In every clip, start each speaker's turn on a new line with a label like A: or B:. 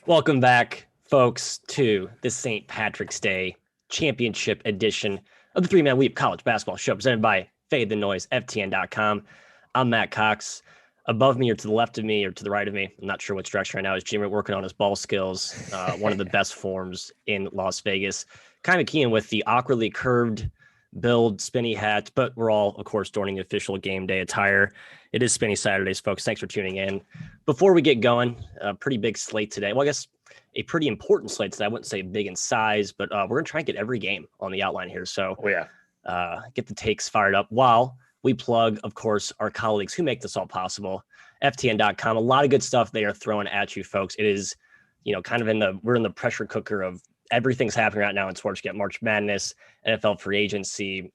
A: Welcome back, folks, to the St. Patrick's Day Championship edition of the Three-Man Weep College Basketball Show, presented by Fade the Noise, FTN.com. I'm Matt Cox. Above me or to the left of me or to the right of me, I'm not sure which direction right now, is Jimmy working on his ball skills, one of the best forms in Las Vegas. Kind of keying with the awkwardly curved build, spinny hat, but we're all, of course, donning official game day attire. It is Spinny Saturdays, folks. Thanks for tuning in. Before we get going, a pretty big slate today. Well, I guess a pretty important slate today. I wouldn't say big in size, but we're going to try and get every game on the outline here. So get the takes fired up while we plug, of course, our colleagues who make this all possible. FTN.com. A lot of good stuff they are throwing at you, folks. It is, kind of we're in the pressure cooker of everything's happening right now in sports. You get March Madness, NFL free agency,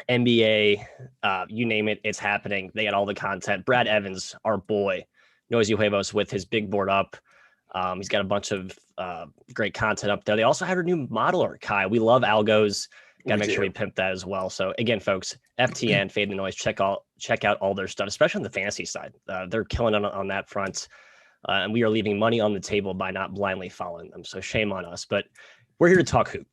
A: NBA, you name it, it's happening. They got all the content. Brad Evans, our boy, Noisy Huevos, with his big board up. He's got a bunch of great content up there. They also have a new modeler, Kai. We love algos. Got to make sure we pimp that as well. So again, folks, FTN, Fade the Noise, check out all their stuff, especially on the fantasy side. They're killing on that front. And we are leaving money on the table by not blindly following them. So shame on us. But we're here to talk hoop.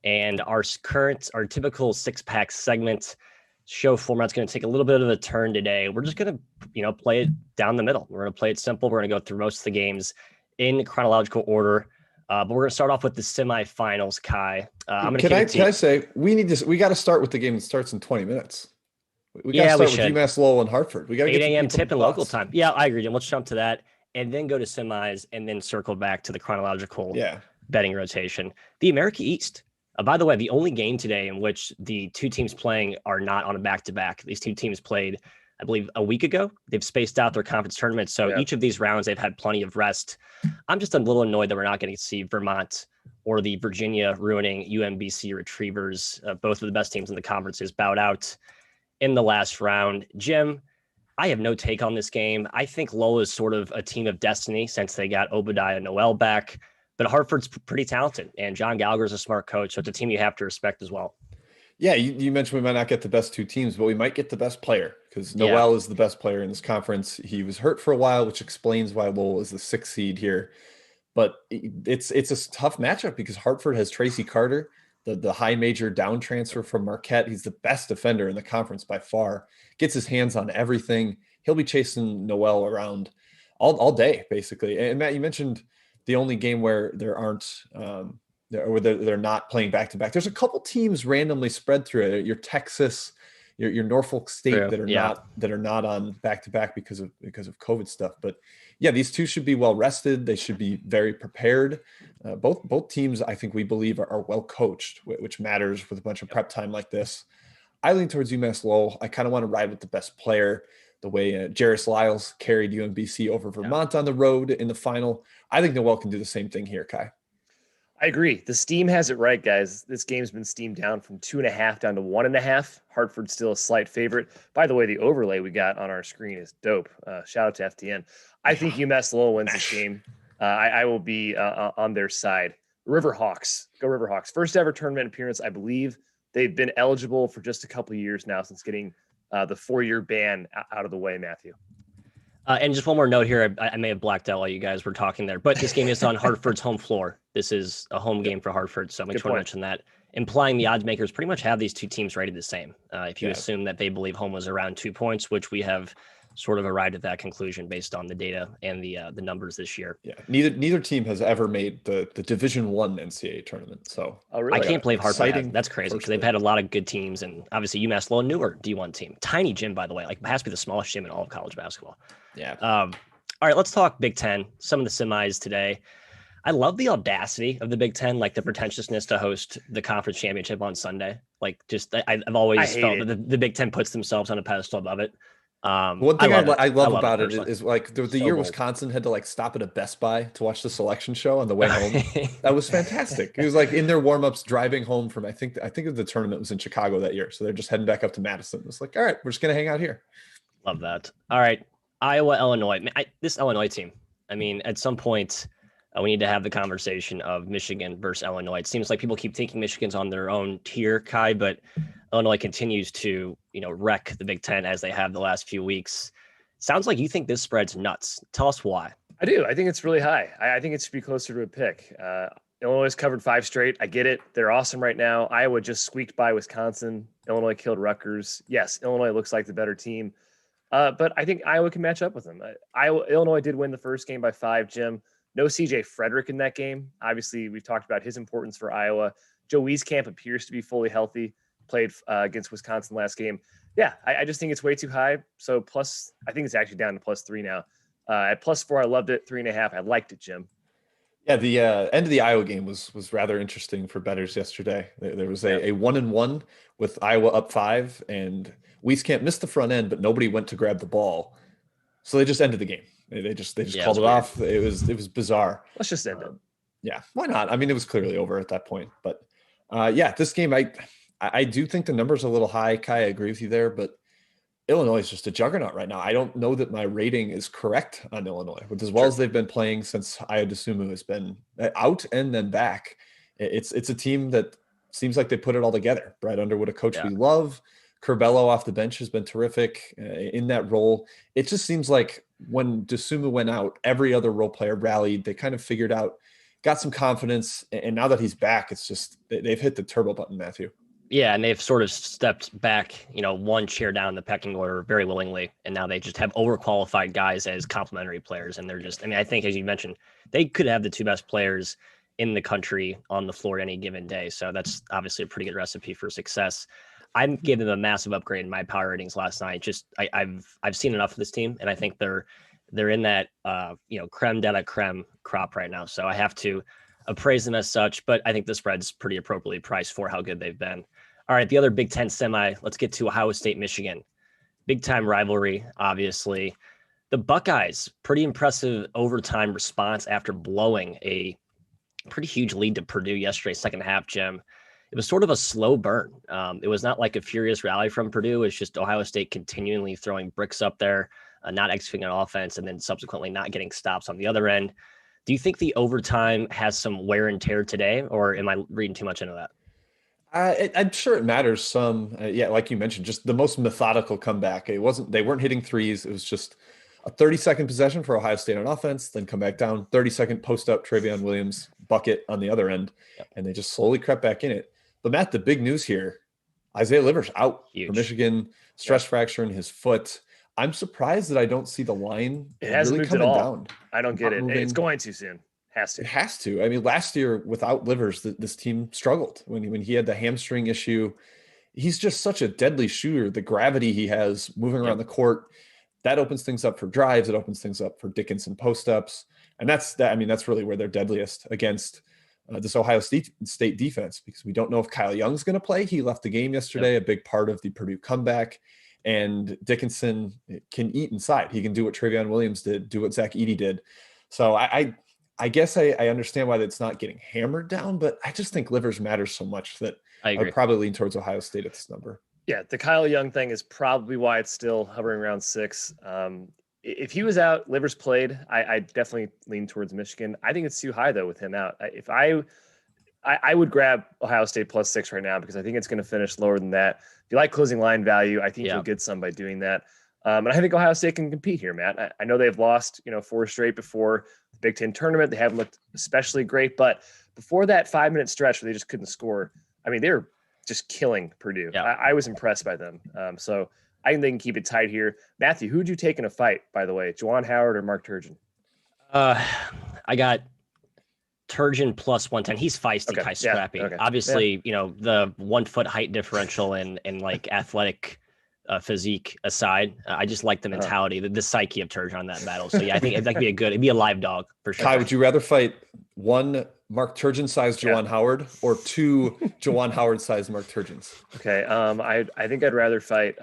A: And our typical six-pack segment show format's going to take a little bit of a turn today. We're just going to, play it down the middle. We're going to play it simple. We're going to go through most of the games in chronological order. But we're going to start off with the semifinals, Kai.
B: Can I say we got to start with the game that starts in 20 minutes. We got to start with UMass Lowell and Hartford. We got to
A: 8 a.m. tip in local time. Yeah, I agree, Jim. Let's jump to that and then go to semis and then circle back to the chronological betting rotation. The America East. By the way, the only game today in which the two teams playing are not on a back-to-back. These two teams played, I believe, a week ago. They've spaced out their conference tournaments. So each of these rounds, they've had plenty of rest. I'm just a little annoyed that we're not getting to see Vermont or the Virginia ruining UMBC Retrievers. Both of the best teams in the conferences bowed out in the last round. Jim, I have no take on this game. I think Lowell is sort of a team of destiny since they got Obadiah Noel back. But Hartford's pretty talented, and John Gallagher is a smart coach, so it's a team you have to respect as well.
B: Yeah, you mentioned we might not get the best two teams, but we might get the best player because Noel is the best player in this conference. He was hurt for a while, which explains why Lowell is the 6th seed here. But it's a tough matchup because Hartford has Tracy Carter, the high major down transfer from Marquette. He's the best defender in the conference by far. Gets his hands on everything. He'll be chasing Noel around all day, basically. And Matt, you mentioned the only game where there aren't they're not playing back to back. There's a couple teams randomly spread through it. Your Texas, your Norfolk State that are not on back to back because of COVID stuff. But yeah, these two should be well rested. They should be very prepared. Both teams, I think we believe are well coached, which matters with a bunch of prep time like this. I lean towards UMass Lowell. I kind of want to ride with the best player. The way Jairus Lyles carried UMBC over Vermont on the road in the final. I think Noel can do the same thing here, Kai.
C: I agree. The steam has it right, guys. This game's been steamed down from 2.5 down to 1.5. Hartford's still a slight favorite. By the way, the overlay we got on our screen is dope. Shout out to FTN. I think UMass Lowell wins this game. I will be on their side. Riverhawks. Go Riverhawks. First ever tournament appearance, I believe. They've been eligible for just a couple of years now since getting the 4-year ban out of the way, Matthew.
A: And just one more note here. I may have blacked out while you guys were talking there, but this game is on Hartford's home floor. This is a home game for Hartford, so make sure to mention that. Implying the odds makers pretty much have these two teams rated the same. If you assume that they believe home was around 2 points, which we have sort of arrived at that conclusion based on the data and the numbers this year.
B: Yeah, neither team has ever made the Division I NCAA tournament. So
A: I can't believe Hartford has. That's crazy because they've had a lot of good teams, and obviously UMass Lowell, newer D1 team, tiny gym by the way, like has to be the smallest gym in all of college basketball.
B: Yeah.
A: All right, let's talk Big Ten. Some of the semis today. I love the audacity of the Big Ten, like the pretentiousness to host the conference championship on Sunday. Like, just I've always felt that the Big Ten puts themselves on a pedestal above it.
B: One thing I love about it is like the year bold. Wisconsin had to like stop at a Best Buy to watch the selection show on the way home. That was fantastic. It was like in their warm-ups driving home from I think the tournament was in Chicago that year, so they're just heading back up to Madison. It's like, all right, we're just gonna hang out here.
A: Love that. All right, Iowa, Illinois. This Illinois team. I mean, at some point, we need to have the conversation of Michigan versus Illinois. It seems like people keep thinking Michigan's on their own tier, Kai, but Illinois continues to, wreck the Big Ten as they have the last few weeks. Sounds like you think this spread's nuts. Tell us why.
C: I do. I think it's really high. I think it should be closer to a pick. Illinois has covered 5 straight. I get it. They're awesome right now. Iowa just squeaked by Wisconsin. Illinois killed Rutgers. Yes, Illinois looks like the better team. But I think Iowa can match up with them. Illinois did win the first game by 5, Jim. No CJ Frederick in that game. Obviously, we've talked about his importance for Iowa. Joe Wieskamp appears to be fully healthy, played against Wisconsin last game. Yeah, I just think it's way too high. So I think it's actually down to +3 now. At +4, I loved it. 3.5, I liked it, Jim.
B: Yeah, the end of the Iowa game was rather interesting for bettors yesterday. There was a 1-1 with Iowa up 5, and Wieskamp missed the front end, but nobody went to grab the ball, so they just ended the game. They just called it off. It was bizarre.
C: Let's just end it.
B: Yeah, why not? I mean, it was clearly over at that point. But this game, I do think the number's a little high. Kai, I agree with you there, but Illinois is just a juggernaut right now. I don't know that my rating is correct on Illinois, with as well as they've been playing since Aya DeSumo has been out and then back. It's a team that seems like they put it all together. Brad Underwood, a coach we love. Curbelo off the bench has been terrific in that role. It just seems like when DeSumo went out, every other role player rallied. They kind of figured out, got some confidence, and now that he's back, it's just they've hit the turbo button, Matthew.
A: Yeah, and they've sort of stepped back, one chair down the pecking order very willingly, and now they just have overqualified guys as complementary players, and they're just, I think, as you mentioned, they could have the 2 best players in the country on the floor any given day, so that's obviously a pretty good recipe for success. I'm giving them a massive upgrade in my power ratings last night. Just I've seen enough of this team, and I think they're in that creme de la creme crop right now, so I have to appraise them as such, but I think the spread's pretty appropriately priced for how good they've been. All right, the other Big Ten semi, let's get to Ohio State, Michigan. Big time rivalry, obviously. The Buckeyes, pretty impressive overtime response after blowing a pretty huge lead to Purdue yesterday, second half, Jim. It was sort of a slow burn. It was not like a furious rally from Purdue. It's just Ohio State continually throwing bricks up there, not executing on offense, and then subsequently not getting stops on the other end. Do you think the overtime has some wear and tear today, or am I reading too much into that?
B: I'm sure it matters some. Like you mentioned, just the most methodical comeback. They weren't hitting threes. It was just a 30-second possession for Ohio State on offense, then come back down, 30-second post up, Travion Williams bucket on the other end, and they just slowly crept back in it. But Matt, the big news here, Isaiah Livers out for Michigan, stress fracture in his foot. I'm surprised that I don't see the line
C: really coming down. I don't get it.
B: Moving.
C: It's going too soon.
B: It has to. I mean, last year without Livers, this team struggled when he had the hamstring issue. He's just such a deadly shooter. The gravity he has moving around the court, that opens things up for drives. It opens things up for Dickinson post-ups. And that's really where they're deadliest against this Ohio State defense, because we don't know if Kyle Young's going to play. He left the game yesterday, a big part of the Purdue comeback. And Dickinson can eat inside. He can do what Travion Williams did, do what Zach Edey did. So I guess I understand why it's not getting hammered down, but I just think Livers matters so much that I would probably lean towards Ohio State at this number.
C: Yeah, the Kyle Young thing is probably why it's still hovering around 6. If he was out, Livers played, I definitely lean towards Michigan. I think it's too high, though, with him out. If I would grab Ohio State +6 right now, because I think it's going to finish lower than that. If you like closing line value, I think you'll get some by doing that. And I think Ohio State can compete here, Matt. I know they've lost, 4 straight before the Big Ten tournament. They haven't looked especially great, but before that 5-minute stretch where they just couldn't score, they were just killing Purdue. Yeah. I was impressed by them. So I think they can keep it tight here. Matthew, who would you take in a fight, by the way? Juwan Howard or Mark Turgeon?
A: I got Turgeon +110. He's feisty, kind of scrappy. Okay. Obviously, the 1 foot height differential and like athletic physique aside, I just like the mentality, the psyche of Turgeon on that battle. So yeah, I think that could be it'd be a live dog for sure.
B: Kai, would you rather fight 1 Mark Turgeon sized Juwan Howard or 2 Juwan Howard sized Mark Turgeons?
C: Okay. I think I'd rather fight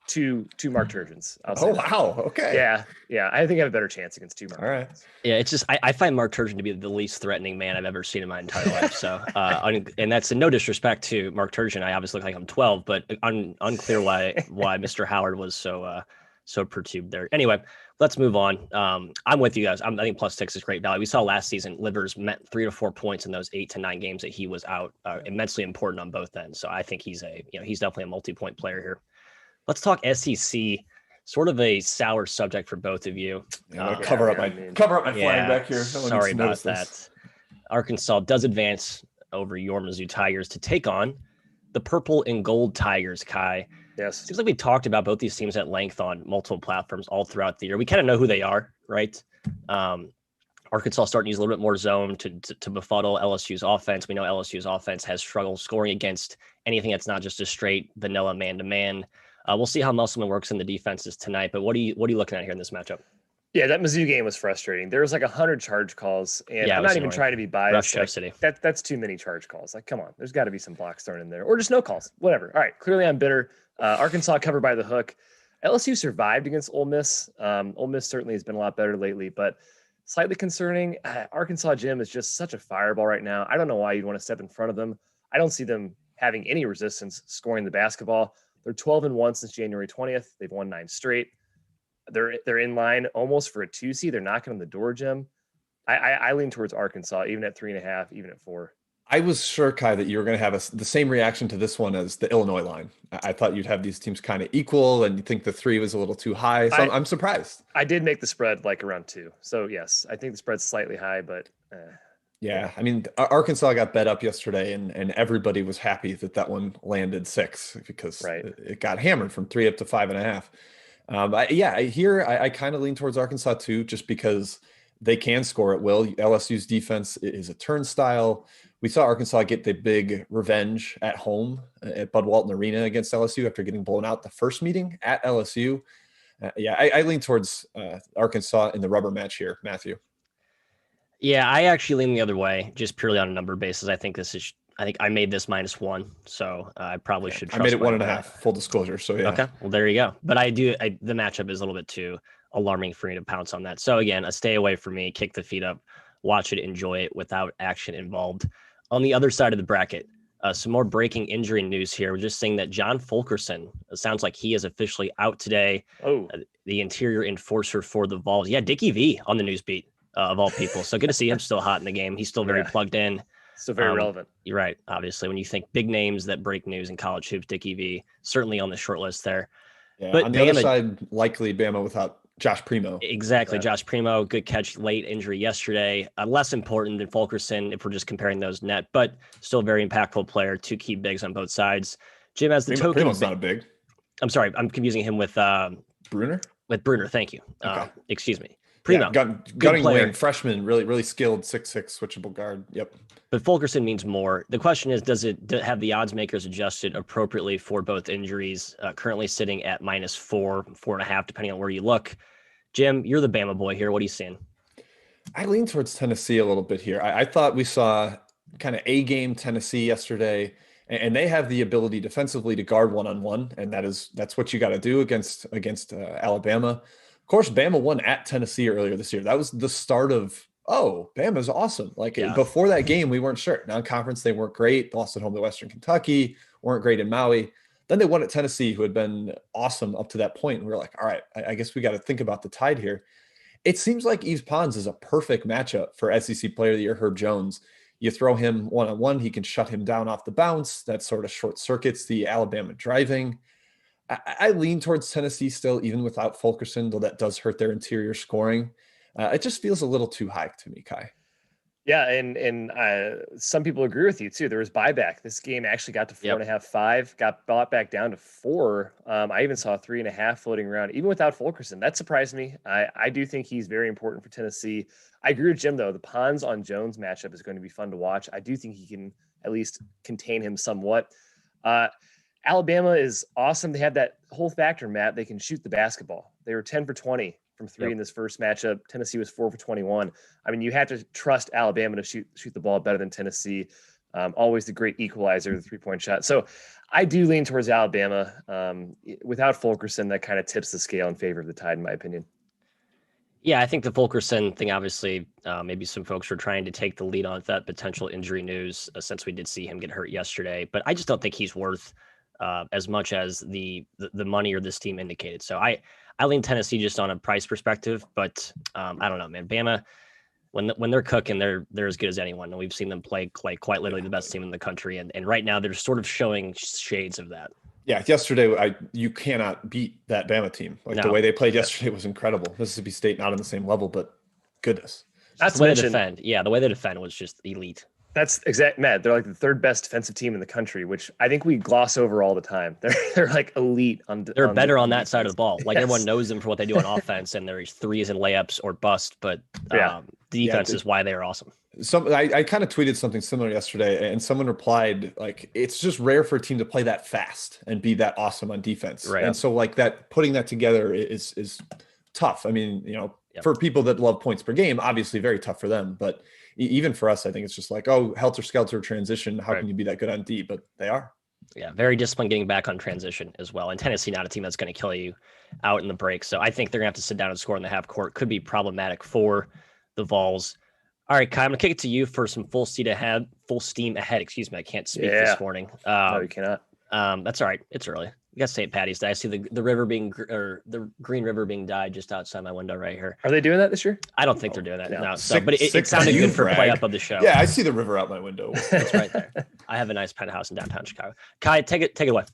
C: two Mark Turgeons.
B: Wow. Okay.
C: Yeah. I think I have a better chance against 2 Mark.
B: All right.
A: Yeah, it's just I find Mark Turgeon to be the least threatening man I've ever seen in my entire life. So, and that's no disrespect to Mark Turgeon. I obviously look like I'm 12, but unclear why Mr. Howard was so perturbed there. Anyway, let's move on. I'm with you guys. I think +6 is great value. We saw last season Livers meant 3 to 4 points in those 8 to 9 games that he was out. Immensely important on both ends. So I think he's definitely a multi-point player here. Let's talk SEC. sort of a sour subject for both of you.
B: Cover up my flag back here.
A: Sorry about that. Arkansas does advance over your Mizzou Tigers to take on the purple and gold Tigers, Kai.
C: Yes.
A: Seems like we talked about both these teams at length on multiple platforms all throughout the year. We kind of know who they are, right? Arkansas starting to use a little bit more zone to befuddle LSU's offense. We know LSU's offense has struggled scoring against anything that's not just a straight vanilla man-to-man. We'll see how Musselman works in the defenses tonight, but what are you looking at here in this matchup?
C: Yeah, that Mizzou game was frustrating. There was like 100 charge calls, and I'm not even trying to be biased. That's too many charge calls. Like, come on, there's got to be some blocks thrown in there, or just no calls, whatever. All right, clearly I'm bitter. Arkansas covered by the hook. LSU survived against Ole Miss. Ole Miss certainly has been a lot better lately, but slightly concerning. Arkansas Jim is just such a fireball right now. I don't know why you'd want to step in front of them. I don't see them having any resistance scoring the basketball. They're 12-1 since January 20th. They've won 9 straight. They're in line almost for a 2 seed. They're knocking on the door, Jim. I lean towards Arkansas, even at 3.5, even at 4.
B: I was sure, Kai, that you were going to have the same reaction to this one as the Illinois line. I thought you'd have these teams kind of equal, and you think the 3 was a little too high. So I'm surprised.
C: I did make the spread like around 2. So yes, I think the spread's slightly high, but
B: yeah. I mean, Arkansas got bet up yesterday, and everybody was happy that one landed 6 because it got hammered from 3 up to 5.5. I kind of lean towards Arkansas too, just because they can score at will. LSU's defense is a turnstile. We saw Arkansas get the big revenge at home at Bud Walton Arena against LSU after getting blown out the first meeting at LSU. I lean towards Arkansas in the rubber match here, Matthew.
A: Yeah, I actually lean the other way, just purely on a number basis. I think I made this -1, so I probably should trust
B: I made it 1.5, full disclosure. So yeah.
A: Okay, well there you go. But the matchup is a little bit too alarming for me to pounce on that. So again, a stay away from me, kick the feet up, watch it, enjoy it without action involved. On the other side of the bracket, some more breaking injury news here. We're just saying that John Fulkerson, it sounds like he is officially out today. The interior enforcer for the Vols. Yeah, Dickie V on the news beat of all people. So good to see him still hot in the game. He's still very plugged in.
C: Still very relevant.
A: You're right. Obviously, when you think big names that break news in college hoops, Dickie V certainly on the short list there.
B: Yeah, but on the other side, likely Bama without Josh Primo.
A: Exactly. Josh Primo, good catch, late injury yesterday. Less important than Fulkerson if we're just comparing those net, but still very impactful player. 2 key bigs on both sides. Jim has the token.
B: Primo's not a big.
A: I'm sorry. I'm confusing him with
B: Bruner.
A: With Bruner. Thank you.
B: Okay.
A: Excuse me. Primo.
B: Gunning wing, freshman, really skilled, 6'6", switchable guard. Yep.
A: But Fulkerson means more. The question is, does it have the odds makers adjusted appropriately for both injuries? Currently sitting at -4, 4.5, depending on where you look. Jim, you're the Bama boy here. What are you seeing?
B: I lean towards Tennessee a little bit here. I thought we saw kind of A-game Tennessee yesterday, and they have the ability defensively to guard one-on-one, and that's what you got to do against Alabama. Of course, Bama won at Tennessee earlier this year. That was the start of, Bama's awesome. Before that game, we weren't sure. Non-conference, they weren't great. Lost at home to Western Kentucky, weren't great in Maui. Then they won at Tennessee, who had been awesome up to that point. And we were like, all right, I guess we got to think about the tide here. It seems like Yves Pons is a perfect matchup for SEC Player of the Year, Herb Jones. You throw him one-on-one, he can shut him down off the bounce. That sort of short circuits the Alabama driving. I lean towards Tennessee still, even without Fulkerson, though that does hurt their interior scoring. It just feels a little too high to me, Kai.
C: Yeah, and some people agree with you too. There was buyback. This game actually got to 4.5, 5, got bought back down to 4. I even saw 3.5 floating around, even without Fulkerson. That surprised me. I do think he's very important for Tennessee. I agree with Jim, though. The Pons on Jones matchup is going to be fun to watch. I do think he can at least contain him somewhat. Alabama is awesome. They have that whole factor, Matt. They can shoot the basketball. They were 10 for 20 from 3 in this first matchup. Tennessee was 4 for 21. I mean, you have to trust Alabama to shoot the ball better than Tennessee. Always the great equalizer, the 3-point shot. So I do lean towards Alabama. Without Fulkerson, that kind of tips the scale in favor of the Tide, in my opinion.
A: Yeah, I think the Fulkerson thing, obviously, maybe some folks were trying to take the lead on that potential injury news since we did see him get hurt yesterday. But I just don't think he's worth as much as the money or this team indicated. So I lean Tennessee just on a price perspective, but I don't know, man. Bama, when they're cooking, they're as good as anyone. And we've seen them play quite literally the best team in the country. And right now they're sort of showing shades of that.
B: Yeah, yesterday you cannot beat that Bama team. Like the way they played yesterday was incredible. Mississippi State not on the same level, but goodness.
A: Not the way they defend. Yeah, the way they defend was just elite.
C: That's exact, Matt. They're like the third best defensive team in the country, which I think we gloss over all the time. They're like elite on.
A: They're better on that side of the ball. Like everyone knows them for what they do on offense, and there's threes and layups or bust. But the defense is why they are awesome.
B: I kind of tweeted something similar yesterday, and someone replied like, "It's just rare for a team to play that fast and be that awesome on defense."
A: Right.
B: And so like that, putting that together is tough. I mean, for people that love points per game, obviously very tough for them, but even for us, I think it's just like, oh, helter-skelter transition. How can you be that good on D? But they are.
A: Yeah, very disciplined getting back on transition as well. And Tennessee, not a team that's going to kill you out in the break. So I think they're going to have to sit down and score in the half court. Could be problematic for the Vols. All right, Kai, I'm going to kick it to you for some full steam ahead. Excuse me, I can't speak this morning.
C: No, you cannot.
A: That's all right. It's early. We got St. Patty's Day. I see the river the Green River being dyed just outside my window right here.
C: Are they doing that this year?
A: I don't think they're doing that now. So, but it sounded good for play up of the show.
B: Yeah, I see the river out my window.
A: It's right there. I have a nice penthouse in downtown Chicago. Kai, take it away.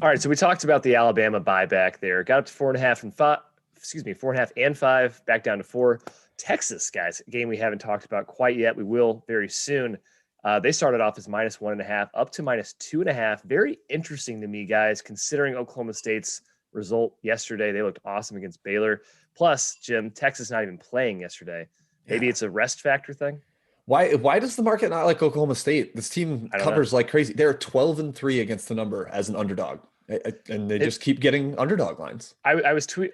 C: All right, so we talked about the Alabama buyback there. Got up to 4.5 and 5, back down to 4. Texas, guys, a game we haven't talked about quite yet. We will very soon. They started off as -1.5 up to -2.5. Very interesting to me, guys, considering Oklahoma State's result yesterday. They looked awesome against Baylor. Plus, Jim, Texas not even playing yesterday. Maybe it's a rest factor thing.
B: Why does the market not like Oklahoma State? This team covers like crazy. They're 12-3 against the number as an underdog. And they just keep getting underdog lines.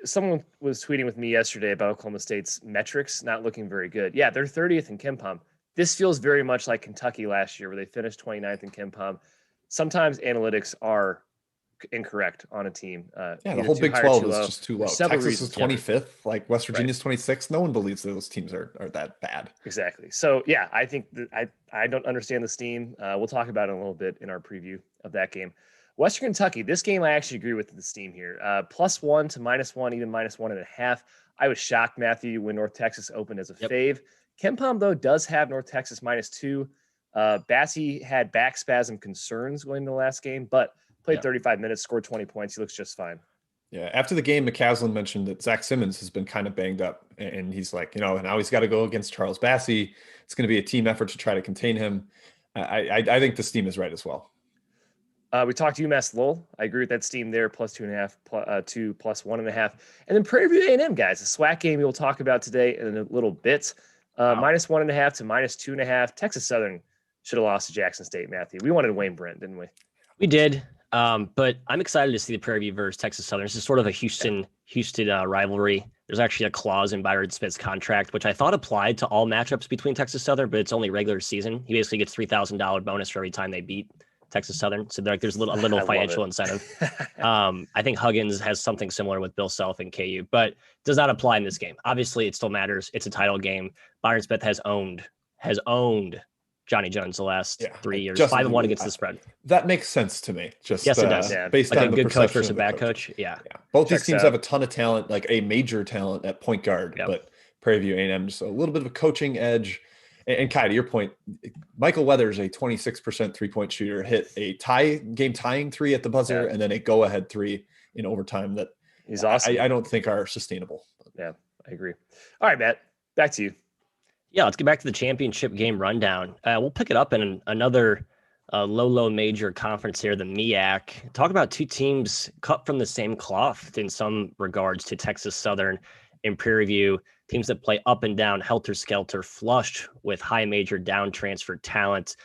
C: Someone was tweeting with me yesterday about Oklahoma State's metrics not looking very good. Yeah, they're 30th in KenPom. This feels very much like Kentucky last year, where they finished 29th in KenPom. Sometimes analytics are incorrect on a team.
B: The whole Big 12 is just too low. Texas is 25th, like West Virginia's 26th. No one believes that those teams are that bad.
C: Exactly. So yeah, I think that I don't understand the steam. We'll talk about it in a little bit in our preview of that game. Western Kentucky, this game I actually agree with the steam here. +1 to -1, even -1.5. I was shocked, Matthew, when North Texas opened as a fave. KenPom, though, does have North Texas -2. Bassey had back spasm concerns going into the last game, but played 35 minutes, scored 20 points. He looks just fine.
B: Yeah, after the game, McCaslin mentioned that Zach Simmons has been kind of banged up, and he's like, now he's got to go against Charles Bassey. It's going to be a team effort to try to contain him. I think the steam is right as well.
C: We talked UMass Lowell. I agree with that steam there, +2.5 to +1.5. And then Prairie View A&M, guys, a SWAC game we'll talk about today in a little bit. -1.5 to -2.5. Texas Southern should have lost to Jackson State, Matthew. We wanted Wayne Brent, didn't we?
A: We did. But I'm excited to see the Prairie View versus Texas Southern. This is sort of a Houston rivalry. There's actually a clause in Byron Smith's contract, which I thought applied to all matchups between Texas Southern, but it's only regular season. He basically gets $3,000 bonus for every time they beat Texas Southern. So there's a little financial incentive. I think Huggins has something similar with Bill Self and KU, but does not apply in this game. Obviously, it still matters. It's a title game. Byron Smith has owned Johnny Jones the last 3 years, 5-1 against the spread.
B: That makes sense to me. Yes,
A: it does.
B: Based
A: like
B: on
A: a
B: the
A: good coach versus a bad coach. Yeah.
B: Both these teams have a ton of talent, like a major talent at point guard, but Prairie View A&M just a little bit of a coaching edge. And Kai, to your point, Michael Weathers, a 26% three-point shooter, hit a game tying 3 at the buzzer and then a go-ahead 3 in overtime that
C: he's awesome.
B: I don't think are sustainable.
C: Yeah, I agree. All right, Matt, back to you.
A: Yeah, let's get back to the championship game rundown. We'll pick it up in another low major conference here, the MEAC. Talk about two teams cut from the same cloth in some regards to Texas Southern and Prairie View, teams that play up and down, helter-skelter, flushed with high major down transfer talent.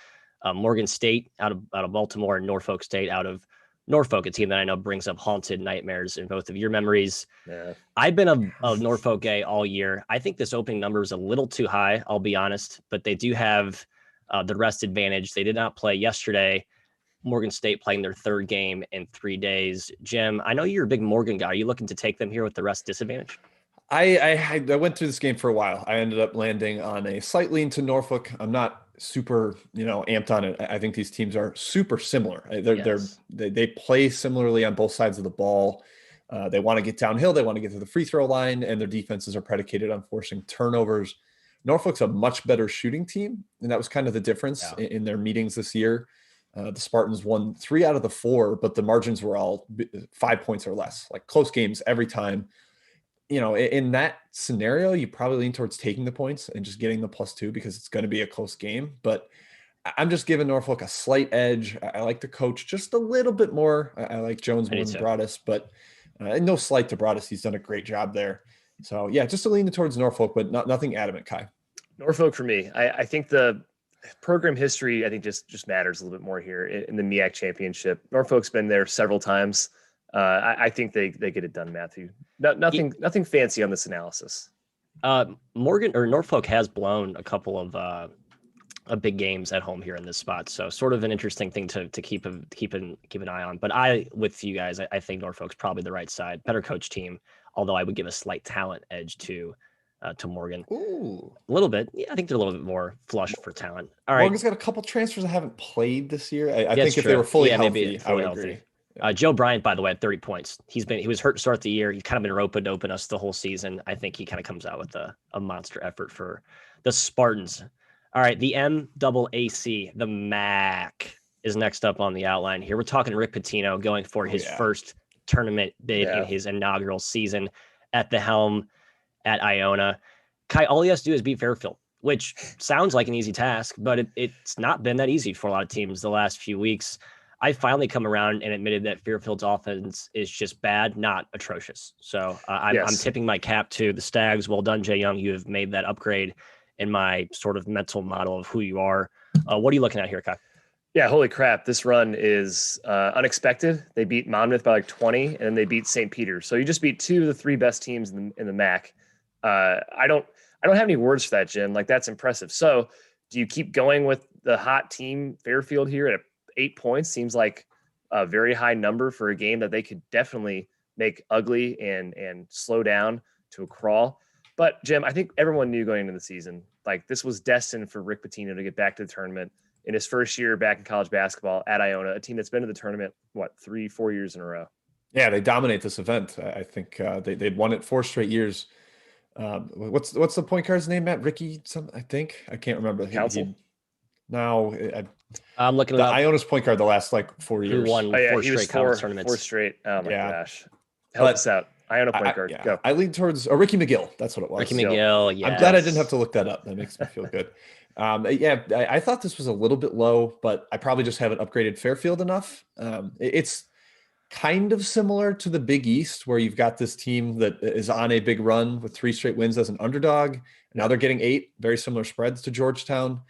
A: Morgan State out of Baltimore and Norfolk State out of Norfolk, a team that I know brings up haunted nightmares in both of your memories. Yeah. I've been a Norfolk gay all year. I think this opening number is a little too high, I'll be honest, but they do have the rest advantage. They did not play yesterday. Morgan State playing their third game in 3 days. Jim, I know you're a big Morgan guy. Are you looking to take them here with the rest disadvantage?
B: I went through this game for a while. I ended up landing on a slight lean to Norfolk. I'm not super, amped on it. I think these teams are super similar. They play similarly on both sides of the ball. They want to get downhill. They want to get to the free throw line, and their defenses are predicated on forcing turnovers. Norfolk's a much better shooting team, and that was kind of the difference in their meetings this year. The Spartans won 3 out of the 4, but the margins were all 5 points or less, like close games every time. In that scenario, you probably lean towards taking the points and just getting the +2 because it's going to be a close game. But I'm just giving Norfolk a slight edge. I like the coach just a little bit more. I like Jones more than Broadus, but no slight to Broadus. He's done a great job there. So yeah, just a lean towards Norfolk, but nothing adamant, Kai.
C: Norfolk for me. I think the program history, I think just matters a little bit more here in the MEAC championship. Norfolk's been there several times. I think they get it done, Matthew. Nothing fancy on this analysis.
A: Norfolk has blown a couple of big games at home here in this spot, so sort of an interesting thing to keep an eye on. But with you guys, I think Norfolk's probably the right side, better coach team. Although I would give a slight talent edge to Morgan.
B: Ooh,
A: a little bit. Yeah, I think they're a little bit more flushed for talent. All right,
B: Morgan's got a couple transfers that haven't played this year. I think if they were fully healthy, I would agree.
A: Joe Bryant, by the way, at 30 points. He was hurt to start the year. He's kind of been roping open us the whole season. I think he kind of comes out with a monster effort for the Spartans. All right, the MAAC, the MAC, is next up on the outline here. We're talking Rick Pitino going for his first tournament bid in his inaugural season at the helm at Iona. Kai, all he has to do is beat Fairfield, which sounds like an easy task, but it's not been that easy for a lot of teams the last few weeks. I finally come around and admitted that Fairfield's offense is just bad, not atrocious. So I'm tipping my cap to the Stags. Well done, Jay Young. You have made that upgrade in my sort of mental model of who you are. What are you looking at here, Kai?
C: Yeah, holy crap. This run is unexpected. They beat Monmouth by like 20, and then they beat St. Peter's. So you just beat 2 of the 3 best teams in the MAC. I don't have any words for that, Jim. Like, that's impressive. So do you keep going with the hot team Fairfield here at 8 points? Seems like a very high number for a game that they could definitely make ugly and slow down to a crawl. But Jim, I think everyone knew going into the season, like, this was destined for Rick Pitino to get back to the tournament in his first year back in college basketball at Iona, a team that's been to the tournament, 3-4 years in a row.
B: Yeah, they dominate this event. I think they'd won it 4 straight years. What's the point guard's name, Matt? Ricky something, I think. I can't remember.
A: I'm looking
B: at Iona's point guard the last 4 years.
A: Who won 4 straight conference tournaments.
C: 4 straight. Oh my gosh. Help us out. Iona point guard. Go.
B: I lean towards Ricky McGill. That's what it was.
A: Ricky McGill, yeah.
B: I'm glad I didn't have to look that up. That makes me feel good. I thought this was a little bit low, but I probably just haven't upgraded Fairfield enough. It's kind of similar to the Big East, where you've got this team that is on a big run with 3 straight wins as an underdog. Now they're getting 8, very similar spreads to Georgetown.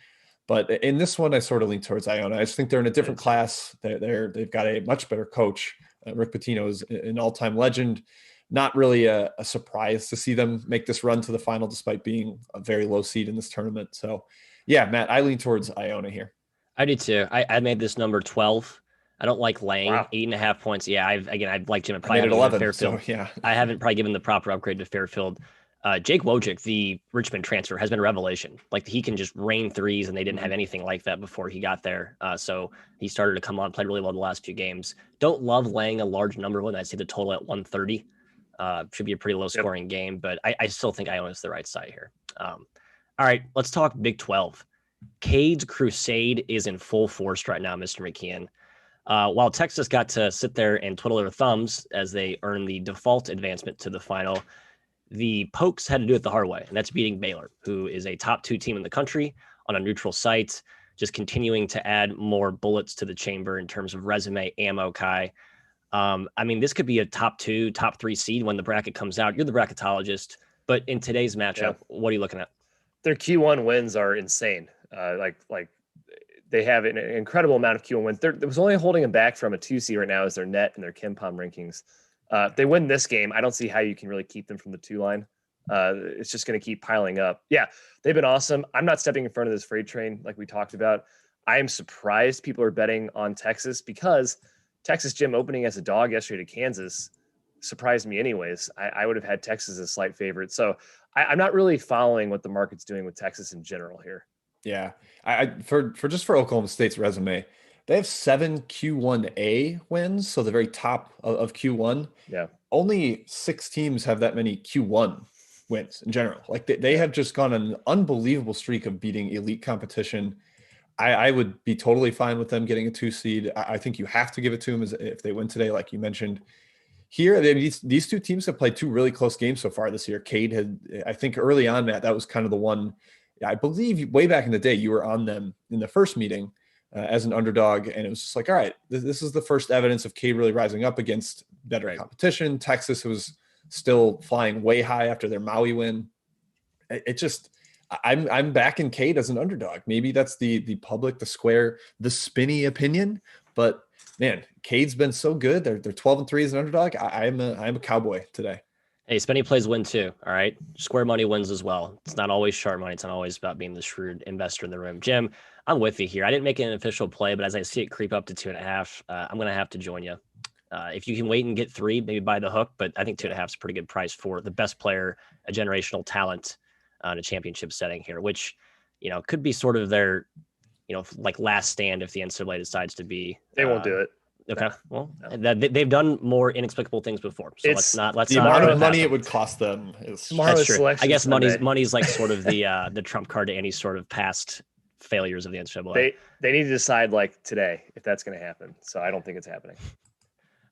B: But in this one, I sort of lean towards Iona. I just think they're in a different class. They've got a much better coach. Rick Pitino is an all-time legend. Not really a surprise to see them make this run to the final, despite being a very low seed in this tournament. So, yeah, Matt, I lean towards Iona here.
A: I do too. I made this number 12. I don't like laying 8.5 points. Yeah, I've liked Jim.
B: I made it 11. Fairfield. So, yeah,
A: I haven't probably given the proper upgrade to Fairfield. Jake Wojcik, the Richmond transfer, has been a revelation. Like, he can just rain threes, and they didn't have anything like that before he got there. So he started to come on, played really well the last few games. Don't love laying a large number when I see the total at 130. Should be a pretty low scoring game, but I still think Iona's the right side here. All right, let's talk Big 12. Cade's crusade is in full force right now, Mr. McKeon. While Texas got to sit there and twiddle their thumbs as they earn the default advancement to the final, the Pokes had to do it the hard way, and that's beating Baylor, who is a top 2 team in the country on a neutral site, just continuing to add more bullets to the chamber in terms of resume ammo, Kai. I mean, this could be a top 2, top 3 seed when the bracket comes out. You're the bracketologist, but in today's matchup, what are you looking at?
C: Their Q1 wins are insane. Like they have an incredible amount of Q1 wins. There was only holding them back from a 2 seed right now is their net and their KenPom rankings. If they win this game, I don't see how you can really keep them from the 2 line. It's just going to keep piling up. Yeah, they've been awesome. I'm not stepping in front of this freight train like we talked about. I am surprised people are betting on Texas because Texas, Jim, opening as a dog yesterday to Kansas surprised me anyways. I would have had Texas as a slight favorite. So I'm not really following what the market's doing with Texas in general here.
B: Yeah. For Oklahoma State's resume, they have 7 Q1A wins, so the very top of Q1.
C: Yeah.
B: Only 6 teams have that many Q1 wins in general. Like they have just gone on an unbelievable streak of beating elite competition. I would be totally fine with them getting a 2 seed. I think you have to give it to them if they win today, like you mentioned. Here, these two teams have played 2 really close games so far this year. Cade had, I think early on, Matt, that was kind of the one, I believe way back in the day, you were on them in the first meeting as an underdog. And it was just like, all right, this is the first evidence of Cade really rising up against better competition. Texas was still flying way high after their Maui win. It just, I'm back in Cade as an underdog. Maybe that's the public, the square, the spinny opinion, but man, Cade's been so good. They're 12-3 as an underdog. I'm a Cowboy today.
A: Hey, spinny plays win too. All right. Square money wins as well. It's not always sharp money. It's not always about being the shrewd investor in the room. Jim, I'm with you here. I didn't make an official play, but as I see it creep up to 2.5, I'm going to have to join you. If you can wait and get 3, maybe buy the hook, but I think 2.5 is a pretty good price for the best player, a generational talent in a championship setting here, which, could be sort of their, like last stand if the NCAA decides to be.
C: They won't do it.
A: Okay. Well, they've done more inexplicable things before. So let's not
B: the amount of money it would cost them is
A: that's true. I guess money's like sort of the trump card to any sort of past failures of the NCAA.
C: They need to decide like today if that's going to happen. So I don't think it's happening.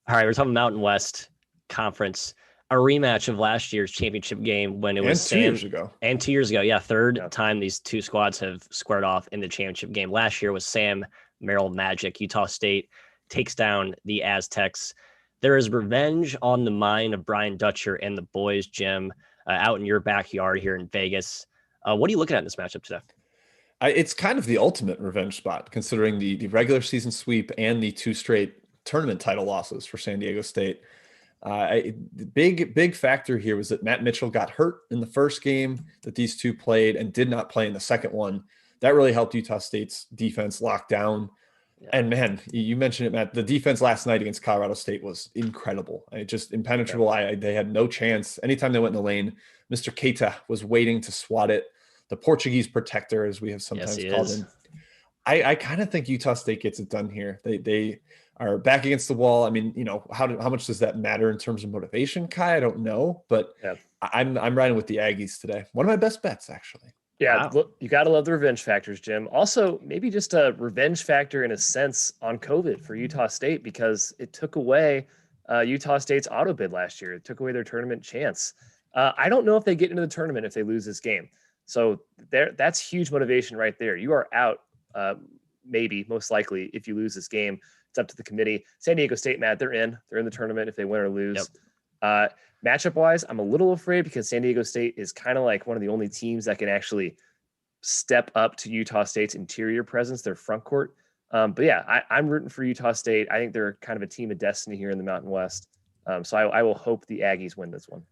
A: All right, we're talking Mountain West Conference, a rematch of last year's championship game when it was
B: 2 years ago.
A: And 2 years ago, yeah, third time these two squads have squared off in the championship game. Last year was Sam Merrill Magic. Utah State takes down the Aztecs. There is revenge on the mind of Brian Dutcher and the boys, Jim, out in your backyard here in Vegas. What are you looking at in this matchup today?
B: It's kind of the ultimate revenge spot, considering the regular season sweep and the 2 straight tournament title losses for San Diego State. The big factor here was that Matt Mitchell got hurt in the first game that these two played and did not play in the second one. That really helped Utah State's defense lock down. Yeah. And man, you mentioned it, Matt, the defense last night against Colorado State was incredible. Just impenetrable. Yeah. They had no chance. Anytime they went in the lane, Mr. Keita was waiting to swat it. The Portuguese protector, as we have sometimes called him. I kind of think Utah State gets it done here. They are back against the wall. I mean, how much does that matter in terms of motivation, Kai? I don't know, but I'm riding with the Aggies today. One of my best bets, actually.
C: Yeah, wow. Look, you got to love the revenge factors, Jim. Also, maybe just a revenge factor in a sense on COVID for Utah State because it took away Utah State's auto bid last year. It took away their tournament chance. I don't know if they get into the tournament if they lose this game. So that's huge motivation right there. You are out, maybe, most likely, if you lose this game. It's up to the committee. San Diego State, Matt, they're in the tournament if they win or lose. Yep. Matchup wise, I'm a little afraid because San Diego State is kind of like one of the only teams that can actually step up to Utah State's interior presence, their front court. But yeah, I'm rooting for Utah State. I think they're kind of a team of destiny here in the Mountain West. So I will hope the Aggies win this one.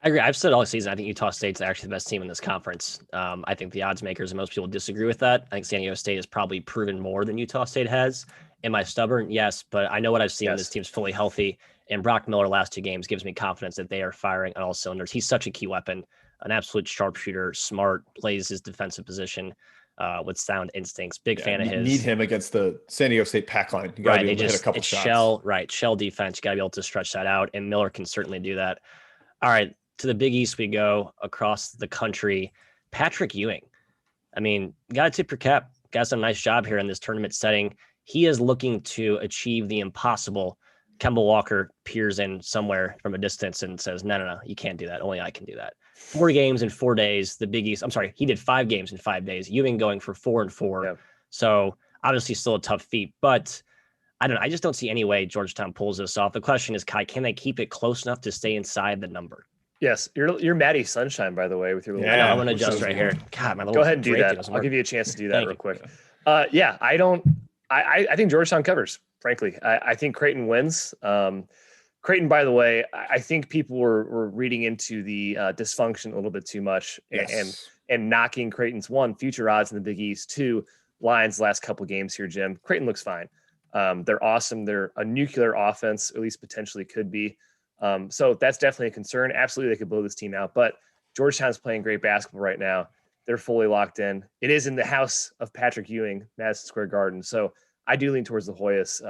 A: I agree. I've said all season, I think Utah State's actually the best team in this conference. I think the odds makers and most people disagree with that. I think San Diego State has probably proven more than Utah State has. Am I stubborn? Yes, but I know what I've seen when this team's fully healthy. And Brock Miller last 2 games gives me confidence that they are firing on all cylinders. He's such a key weapon, an absolute sharpshooter, smart, plays his defensive position with sound instincts. Big fan of his.
B: You need him against the San Diego State pack line. You got to be able to hit a couple shots.
A: Shell defense. You got to be able to stretch that out, and Miller can certainly do that. All right, to the Big East we go across the country. Patrick Ewing. I mean, got to tip your cap. Got done a nice job here in this tournament setting. He is looking to achieve the impossible. Kemba Walker peers in somewhere from a distance and says, no, you can't do that. Only I can do that. 4 games in 4 days. The Big East, I'm sorry, he did 5 games in 5 days. Ewing going for 4 and 4. Yep. So obviously still a tough feat, but I just don't see any way Georgetown pulls this off. The question is, Kai, can they keep it close enough to stay inside the number?
C: Yes. You're Maddie Sunshine, by the way, with your little.
A: Yeah, I'm going to adjust right here. God, my little.
C: Go ahead and do that. I'll give you a chance to do that real quick. I think Georgetown covers, frankly. I think Creighton wins. Creighton, by the way, I think people were reading into the dysfunction a little bit too much and knocking Creighton's 1, future odds in the Big East, 2, Lions last couple games here, Jim. Creighton looks fine. They're awesome. They're a nuclear offense, or at least potentially could be. So that's definitely a concern. Absolutely, they could blow this team out. But Georgetown's playing great basketball right now. They're fully locked in. It is in the house of Patrick Ewing, Madison Square Garden. So I do lean towards the Hoyas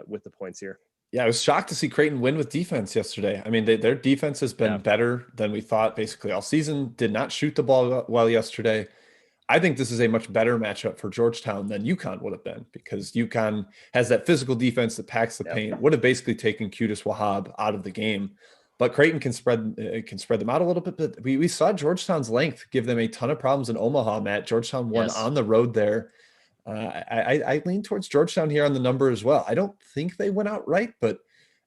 C: with the points here.
B: Yeah, I was shocked to see Creighton win with defense yesterday. I mean, their defense has been better than we thought basically all season. Did not shoot the ball well yesterday. I think this is a much better matchup for Georgetown than UConn would have been, because UConn has that physical defense that packs the paint, would have basically taken Qudus Wahab out of the game. But Creighton can spread them out a little bit. But we saw Georgetown's length give them a ton of problems in Omaha, Matt. Georgetown won on the road there. I lean towards Georgetown here on the number as well. I don't think they went out right, but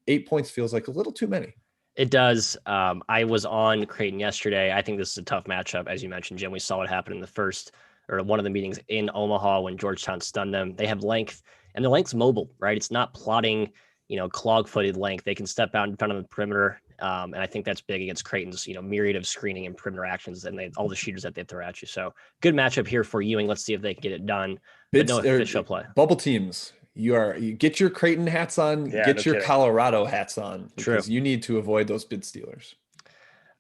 B: 8 points feels like a little too many.
A: It does. I was on Creighton yesterday. I think this is a tough matchup. As you mentioned, Jim, we saw what happened in the first or one of the meetings in Omaha when Georgetown stunned them. They have length, and the length's mobile, right? It's not plotting, clog-footed length. They can step out in front of the perimeter. And I think that's big against Creighton's, myriad of screening and perimeter actions and all the shooters that they throw at you. So good matchup here for Ewing. Let's see if they can get it done. But no official play.
B: Bubble teams. You get your Creighton hats on, get your Colorado hats on, because you need to avoid those bid stealers.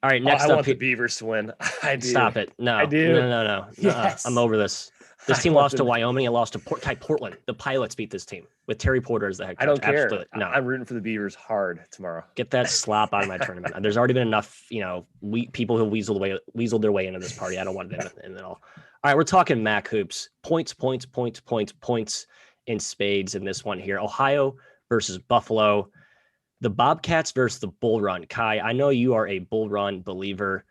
A: All right, next
C: I
A: up,
C: want the Beavers to win. I do.
A: Stop it. No,
C: I do.
A: No. Yes. I'm over this. This team lost to Wyoming and lost to Portland. The Pilots beat this team with Terry Porter as the head coach.
C: I don't care.
A: Absolutely. No.
C: I'm rooting for the Beavers hard tomorrow.
A: Get that slop out of my tournament. There's already been enough, people who weaseled their way into this party. I don't want them in it all. All right, we're talking MAC hoops. Points in spades in this one here. Ohio versus Buffalo. The Bobcats versus the Bull Run. Kai, I know you are a Bull Run believer.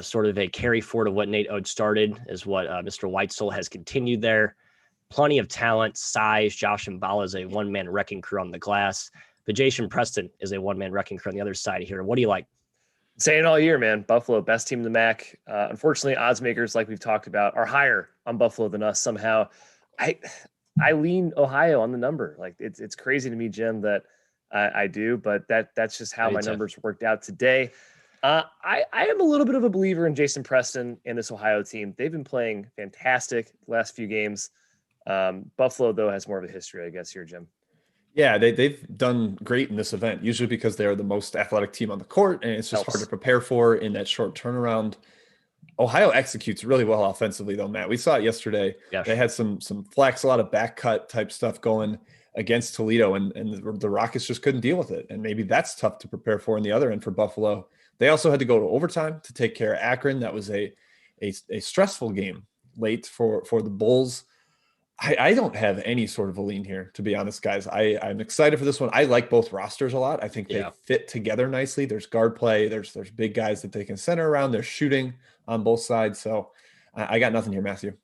A: Sort of a carry forward of what Nate Ode started is what Mr. Weitzel has continued there. Plenty of talent, size. Josh Mbala is a one-man wrecking crew on the glass. But Jason Preston is a one-man wrecking crew on the other side here. What do you like?
C: Saying all year, man. Buffalo, best team in the MAC. Unfortunately, odds makers, like we've talked about, are higher on Buffalo than us somehow. I lean Ohio on the number. Like it's crazy to me, Jim, that I do, but that's just how my numbers worked out today. I am a little bit of a believer in Jason Preston and this Ohio team. They've been playing fantastic the last few games. Buffalo, though, has more of a history, I guess, here, Jim.
B: Yeah, they've done great in this event, usually because they're the most athletic team on the court, and it's just hard to prepare for in that short turnaround. Ohio executes really well offensively, though, Matt. We saw it yesterday. Yes. They had some flex, a lot of back cut type stuff going against Toledo, and the Rockets just couldn't deal with it. And maybe that's tough to prepare for in the other end for Buffalo. They also had to go to overtime to take care of Akron. That was a stressful game late for the Bulls. I don't have any sort of a lean here, to be honest, guys. I'm excited for this one. I like both rosters a lot. I think they fit together nicely. There's guard play. There's big guys that they can center around. There's shooting on both sides. So I got nothing here, Matthew.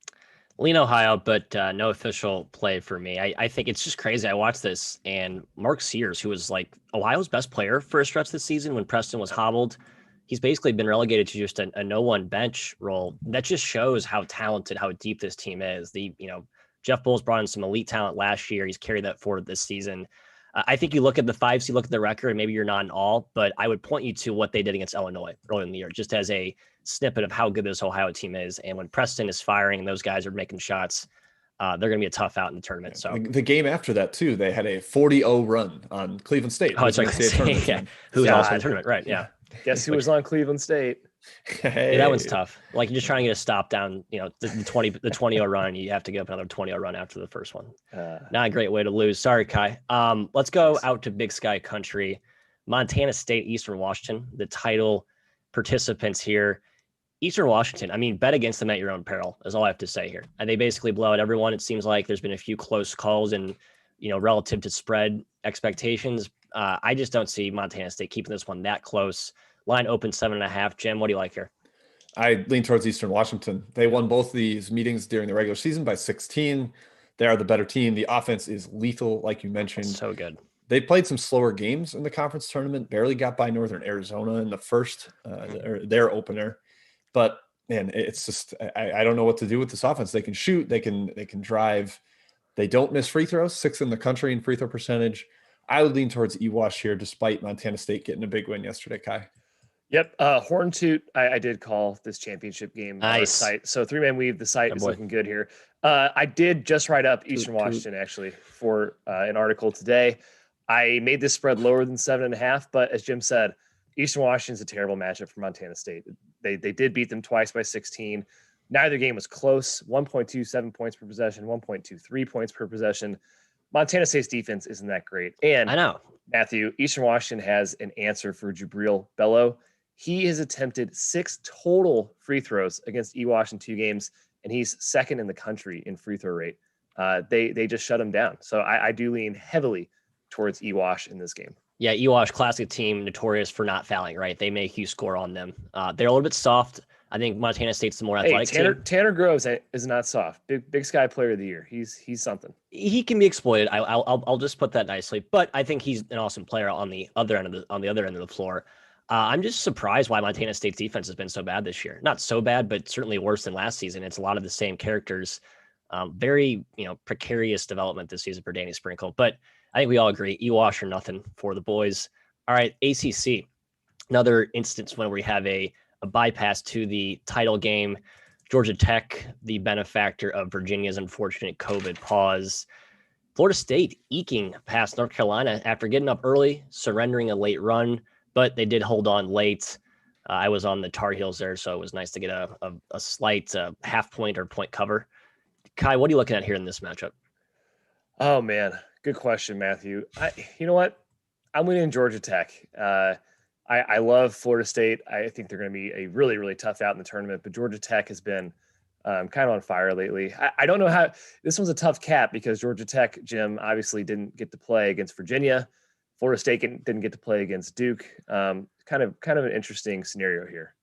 A: Lean Ohio, but no official play for me. I think it's just crazy. I watched this, and Mark Sears, who was like Ohio's best player for a stretch this season when Preston was hobbled, he's basically been relegated to just a no-one bench role. That just shows how talented, how deep this team is. Jeff Bull's brought in some elite talent last year. He's carried that forward this season. I think you look at the fives, you look at the record, and maybe you're not in all, but I would point you to what they did against Illinois earlier in the year, just as a snippet of how good this Ohio team is. And when Preston is firing and those guys are making shots, they're going to be a tough out in the tournament. So
B: the game after that too, they had a 40-0 run on Cleveland State.
A: Oh, it's like who was also in the tournament, right? Yeah.
C: Guess who was on Cleveland State?
A: Hey. Yeah, that one's tough. Like you're just trying to get a stop down, the 20-0 run. You have to give up another 20-0 run after the first one. Not a great way to lose. Sorry, Kai. Let's go out to Big Sky Country. Montana State, Eastern Washington, the title participants here. Eastern Washington, I mean, bet against them at your own peril is all I have to say here. And they basically blow out everyone. It seems like there's been a few close calls and, relative to spread expectations. I just don't see Montana State keeping this one that close. Line open 7.5. Jim, what do you like here?
B: I lean towards Eastern Washington. They won both these meetings during the regular season by 16. They are the better team. The offense is lethal, like you mentioned.
A: So good.
B: They played some slower games in the conference tournament, barely got by Northern Arizona in the first, or their opener. But man, it's just, I don't know what to do with this offense. They can shoot, they can drive. They don't miss free throws, 6th in the country in free throw percentage. I would lean towards EWash here, despite Montana State getting a big win yesterday, Kai.
C: Yep. Horn Toot, I did call this championship game.
A: Nice.
C: Site. So 3-man weave, the site is looking good here. I did just write up Eastern Washington, actually, for an article today. I made this spread lower than 7.5, but as Jim said, Eastern Washington's a terrible matchup for Montana State. They did beat them twice by 16. Neither game was close. 1.27 points per possession, 1.23 points per possession. Montana State's defense isn't that great. And
A: I know,
C: Matthew, Eastern Washington has an answer for Jabril Bello. He has attempted 6 total free throws against EWash in 2 games, and he's second in the country in free throw rate. They just shut him down. So I do lean heavily towards EWASH in this game.
A: Yeah, EWASH, classic team, notorious for not fouling, right? They make you score on them. They're a little bit soft. I think Montana State's the more athletic team.
C: Tanner Groves is not soft. Big Sky Player of the Year. He's something.
A: He can be exploited. I'll just put that nicely. But I think he's an awesome player on the other end of the floor. I'm just surprised why Montana State's defense has been so bad this year. Not so bad, but certainly worse than last season. It's a lot of the same characters. Very precarious development this season for Danny Sprinkle. But I think we all agree, EWASH or nothing for the boys. All right, ACC. Another instance when we have a bypass to the title game. Georgia Tech, the benefactor of Virginia's unfortunate COVID pause. Florida State eking past North Carolina after getting up early, surrendering a late run, but they did hold on late. I was on the Tar Heels there, so it was nice to get a slight half point or point cover. Kai, what are you looking at here in this matchup?
C: Oh, man. Good question, Matthew. You know what? I'm leaning Georgia Tech. I love Florida State. I think they're going to be a really, really tough out in the tournament, but Georgia Tech has been kind of on fire lately. I don't know how – this one's a tough cap because Georgia Tech, Jim, obviously didn't get to play against Virginia. Florida State didn't get to play against Duke. Kind of an interesting scenario here.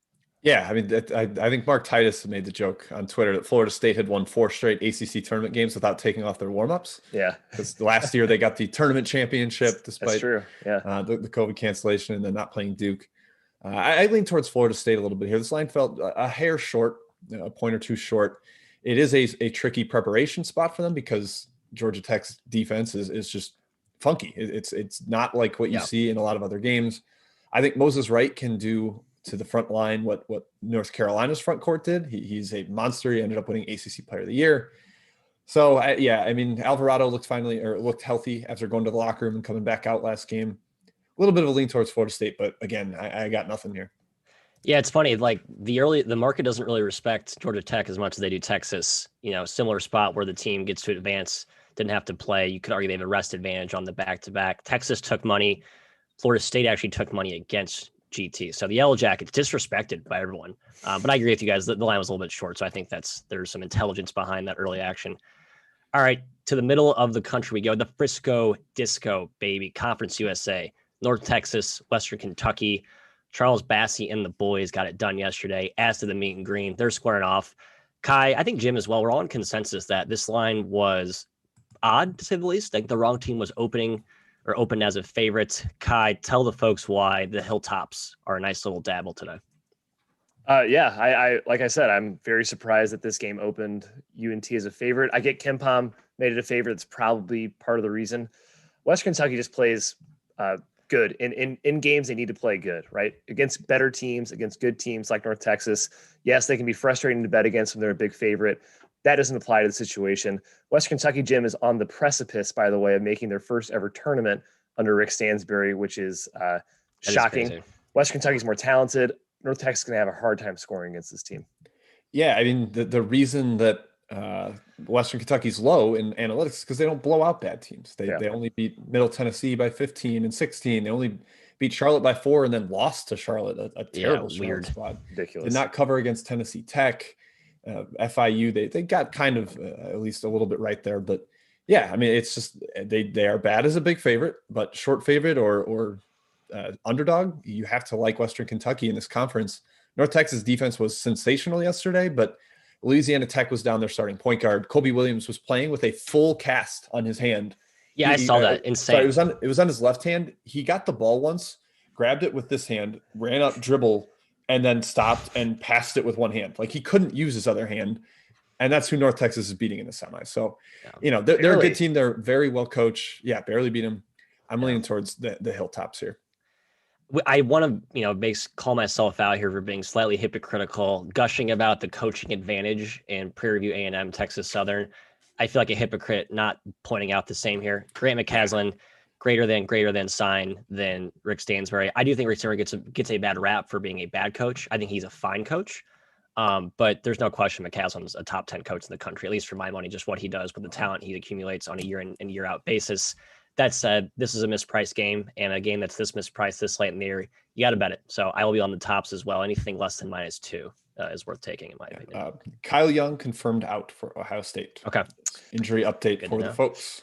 B: Yeah, I mean, I think Mark Titus made the joke on Twitter that Florida State had won 4 straight ACC tournament games without taking off their warmups.
C: Yeah,
B: because last year they got the tournament championship despite
C: That's true. Yeah.
B: The COVID cancellation and then not playing Duke. I lean towards Florida State a little bit here. This line felt a hair short, a point or two short. It is a tricky preparation spot for them because Georgia Tech's defense is just funky. It's not like what you see in a lot of other games. I think Moses Wright can do to the front line what North Carolina's front court did. He's a monster. He ended up winning ACC Player of the Year. So, I mean, Alvarado looked healthy after going to the locker room and coming back out last game. A little bit of a lean towards Florida State, but again, I got nothing here.
A: Yeah, it's funny. Like the market doesn't really respect Georgia Tech as much as they do Texas. Similar spot where the team gets to advance, didn't have to play. You could argue they have a rest advantage on the back-to-back. Texas took money. Florida State actually took money against GT. So the Yellow Jackets disrespected by everyone. But I agree with you guys. The line was a little bit short. So I think there's some intelligence behind that early action. All right. To the middle of the country we go. The Frisco Disco, baby. Conference USA. North Texas, Western Kentucky. Charles Bassey and the boys got it done yesterday. As to the meet and green, they're squaring off. Kai, I think Jim as well, we're all in consensus that this line was odd, to say the least. Like the wrong team was opened as a favorite. Kai, tell the folks why the Hilltops are a nice little dabble today.
C: I like I said, I'm very surprised that this game opened UNT as a favorite. I get KenPom made it a favorite. It's probably part of the reason. Western Kentucky just plays good. In games, they need to play good, right? Against better teams, against good teams like North Texas. Yes, they can be frustrating to bet against when they're a big favorite. That doesn't apply to the situation. Western Kentucky, Jim, is on the precipice, by the way, of making their first ever tournament under Rick Stansbury, which is shocking. Western Kentucky's more talented. North Texas is going to have a hard time scoring against this team.
B: Yeah, I mean, the reason that Western Kentucky's low in analytics is because they don't blow out bad teams. They only beat Middle Tennessee by 15 and 16. They only beat Charlotte by 4 and then lost to Charlotte, a terrible Charlotte squad.
C: Ridiculous.
B: Did not cover against Tennessee Tech. FIU, they got kind of at least a little bit right there. But yeah, I mean, it's just they are bad as a big favorite, but short favorite or underdog, you have to like Western Kentucky in this conference. North Texas defense was sensational yesterday, but Louisiana Tech was down their starting point guard. Kobe Williams was playing with a full cast on his hand.
A: Yeah, I saw that. Insane.
B: Sorry, it was on his left hand. He got the ball once, grabbed it with this hand, ran up, dribble, and then stopped and passed it with one hand. Like he couldn't use his other hand. And that's who North Texas is beating in the semis. So, they're a good team. They're very well coached. Yeah, barely beat them. I'm leaning towards the Hilltops here.
A: I want to, call myself out here for being slightly hypocritical, gushing about the coaching advantage in Prairie View A&M, Texas Southern. I feel like a hypocrite not pointing out the same here. Grant McCasland, greater than sign than Rick Stansbury. I do think Rick Stansbury gets a bad rap for being a bad coach. I think he's a fine coach. But there's no question McCasland's a top 10 coach in the country, at least for my money, just what he does with the talent he accumulates on a year in and year out basis. That said, this is a mispriced game, and a game that's this mispriced this late in the year, you got to bet it. So I will be on the tops as well. Anything less than -2. is worth taking, in my opinion.
B: Kyle Young confirmed out for Ohio State.
A: Okay.
B: Injury update for the folks.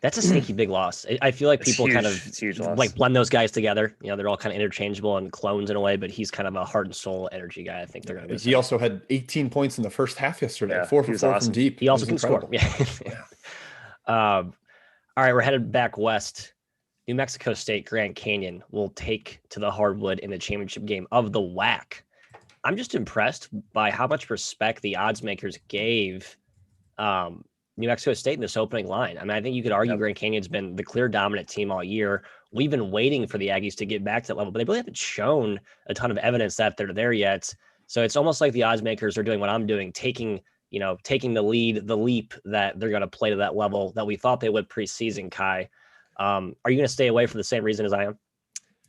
A: That's a sneaky big loss. I feel like people kind of
C: like
A: blend those guys together. They're all kind of interchangeable and clones in a way, but he's kind of a heart and soul energy guy. I think they're going to.
B: He also had 18 points in the first half yesterday.
C: Yeah,
B: 4 for 4 from deep.
A: He also can score. Yeah. All right, we're headed back west. New Mexico State Grand Canyon will take to the hardwood in the championship game of the WAC. I'm just impressed by how much respect the odds makers gave New Mexico State in this opening line. I mean, I think you could argue Grand Canyon's been the clear dominant team all year. We've been waiting for the Aggies to get back to that level, but they really haven't shown a ton of evidence that they're there yet. So it's almost like the odds makers are doing what I'm doing, taking the leap that they're going to play to that level that we thought they would preseason. Kai, are you going to stay away for the same reason as I am?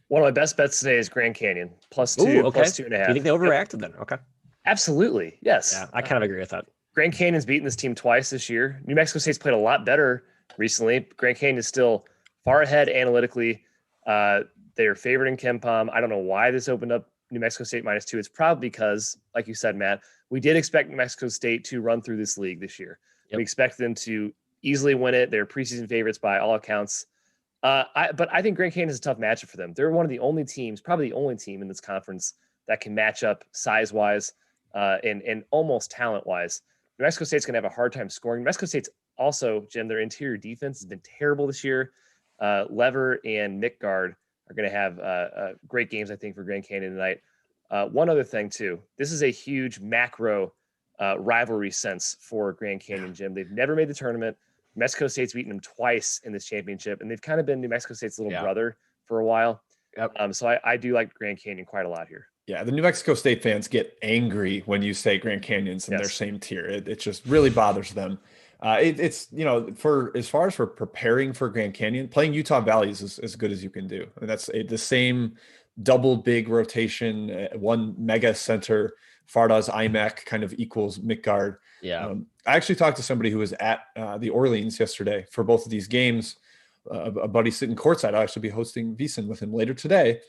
C: One of my best bets today is Grand Canyon +2,
A: okay.
C: +2.5.
A: Do you think they overreacted then? Okay.
C: Absolutely. Yes.
A: Yeah, I kind of agree with that.
C: Grand Canyon's beaten this team twice this year. New Mexico State's played a lot better recently. Grand Canyon is still far ahead analytically. They are favored in KenPom. I don't know why this opened up New Mexico State -2. It's probably because, like you said, Matt, we did expect New Mexico State to run through this league this year. Yep. We expect them to easily win it. They're preseason favorites by all accounts. But I think Grand Canyon is a tough matchup for them. They're one of the only teams, probably the only team in this conference that can match up size-wise and almost talent-wise. New Mexico State's going to have a hard time scoring. New Mexico State's also, Jim, their interior defense has been terrible this year. Lever and Nick Guard are going to have great games, I think, for Grand Canyon tonight. One other thing, too. This is a huge macro rivalry sense for Grand Canyon, Jim. They've never made the tournament. New Mexico State's beaten them twice in this championship, and they've kind of been New Mexico State's little brother for a while. Yep. So I do like Grand Canyon quite a lot here.
B: Yeah, the New Mexico State fans get angry when you say Grand Canyon's in their same tier. It just really bothers them. It's for as far as for preparing for Grand Canyon, playing Utah Valley is as good as you can do. And that's the same double big rotation, one mega center. Fardaws IMAC kind of equals Midgard.
A: Yeah.
B: I actually talked to somebody who was at the Orleans yesterday for both of these games. A buddy sitting courtside. I'll actually be hosting VSiN with him later today.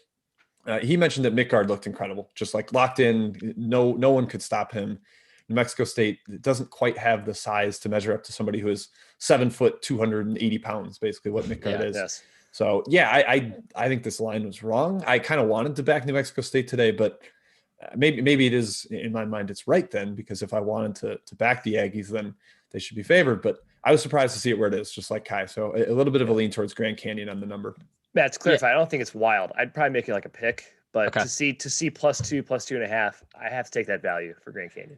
B: He mentioned that Midgard looked incredible, just like locked in. No one could stop him. New Mexico State doesn't quite have the size to measure up to somebody who is 7 foot, 280 pounds, basically what Midgard is.
C: Yes.
B: So yeah, I think this line was wrong. I kind of wanted to back New Mexico State today, but maybe it is, in my mind, it's right then, because if I wanted to back the Aggies, then they should be favored. But I was surprised to see it where it is, just like Kai. So a little bit of a lean towards Grand Canyon on the number.
C: Matt, to clarify, I don't think it's wild. I'd probably make it like a pick, but to see +2, +2.5, I have to take that value for Grand Canyon.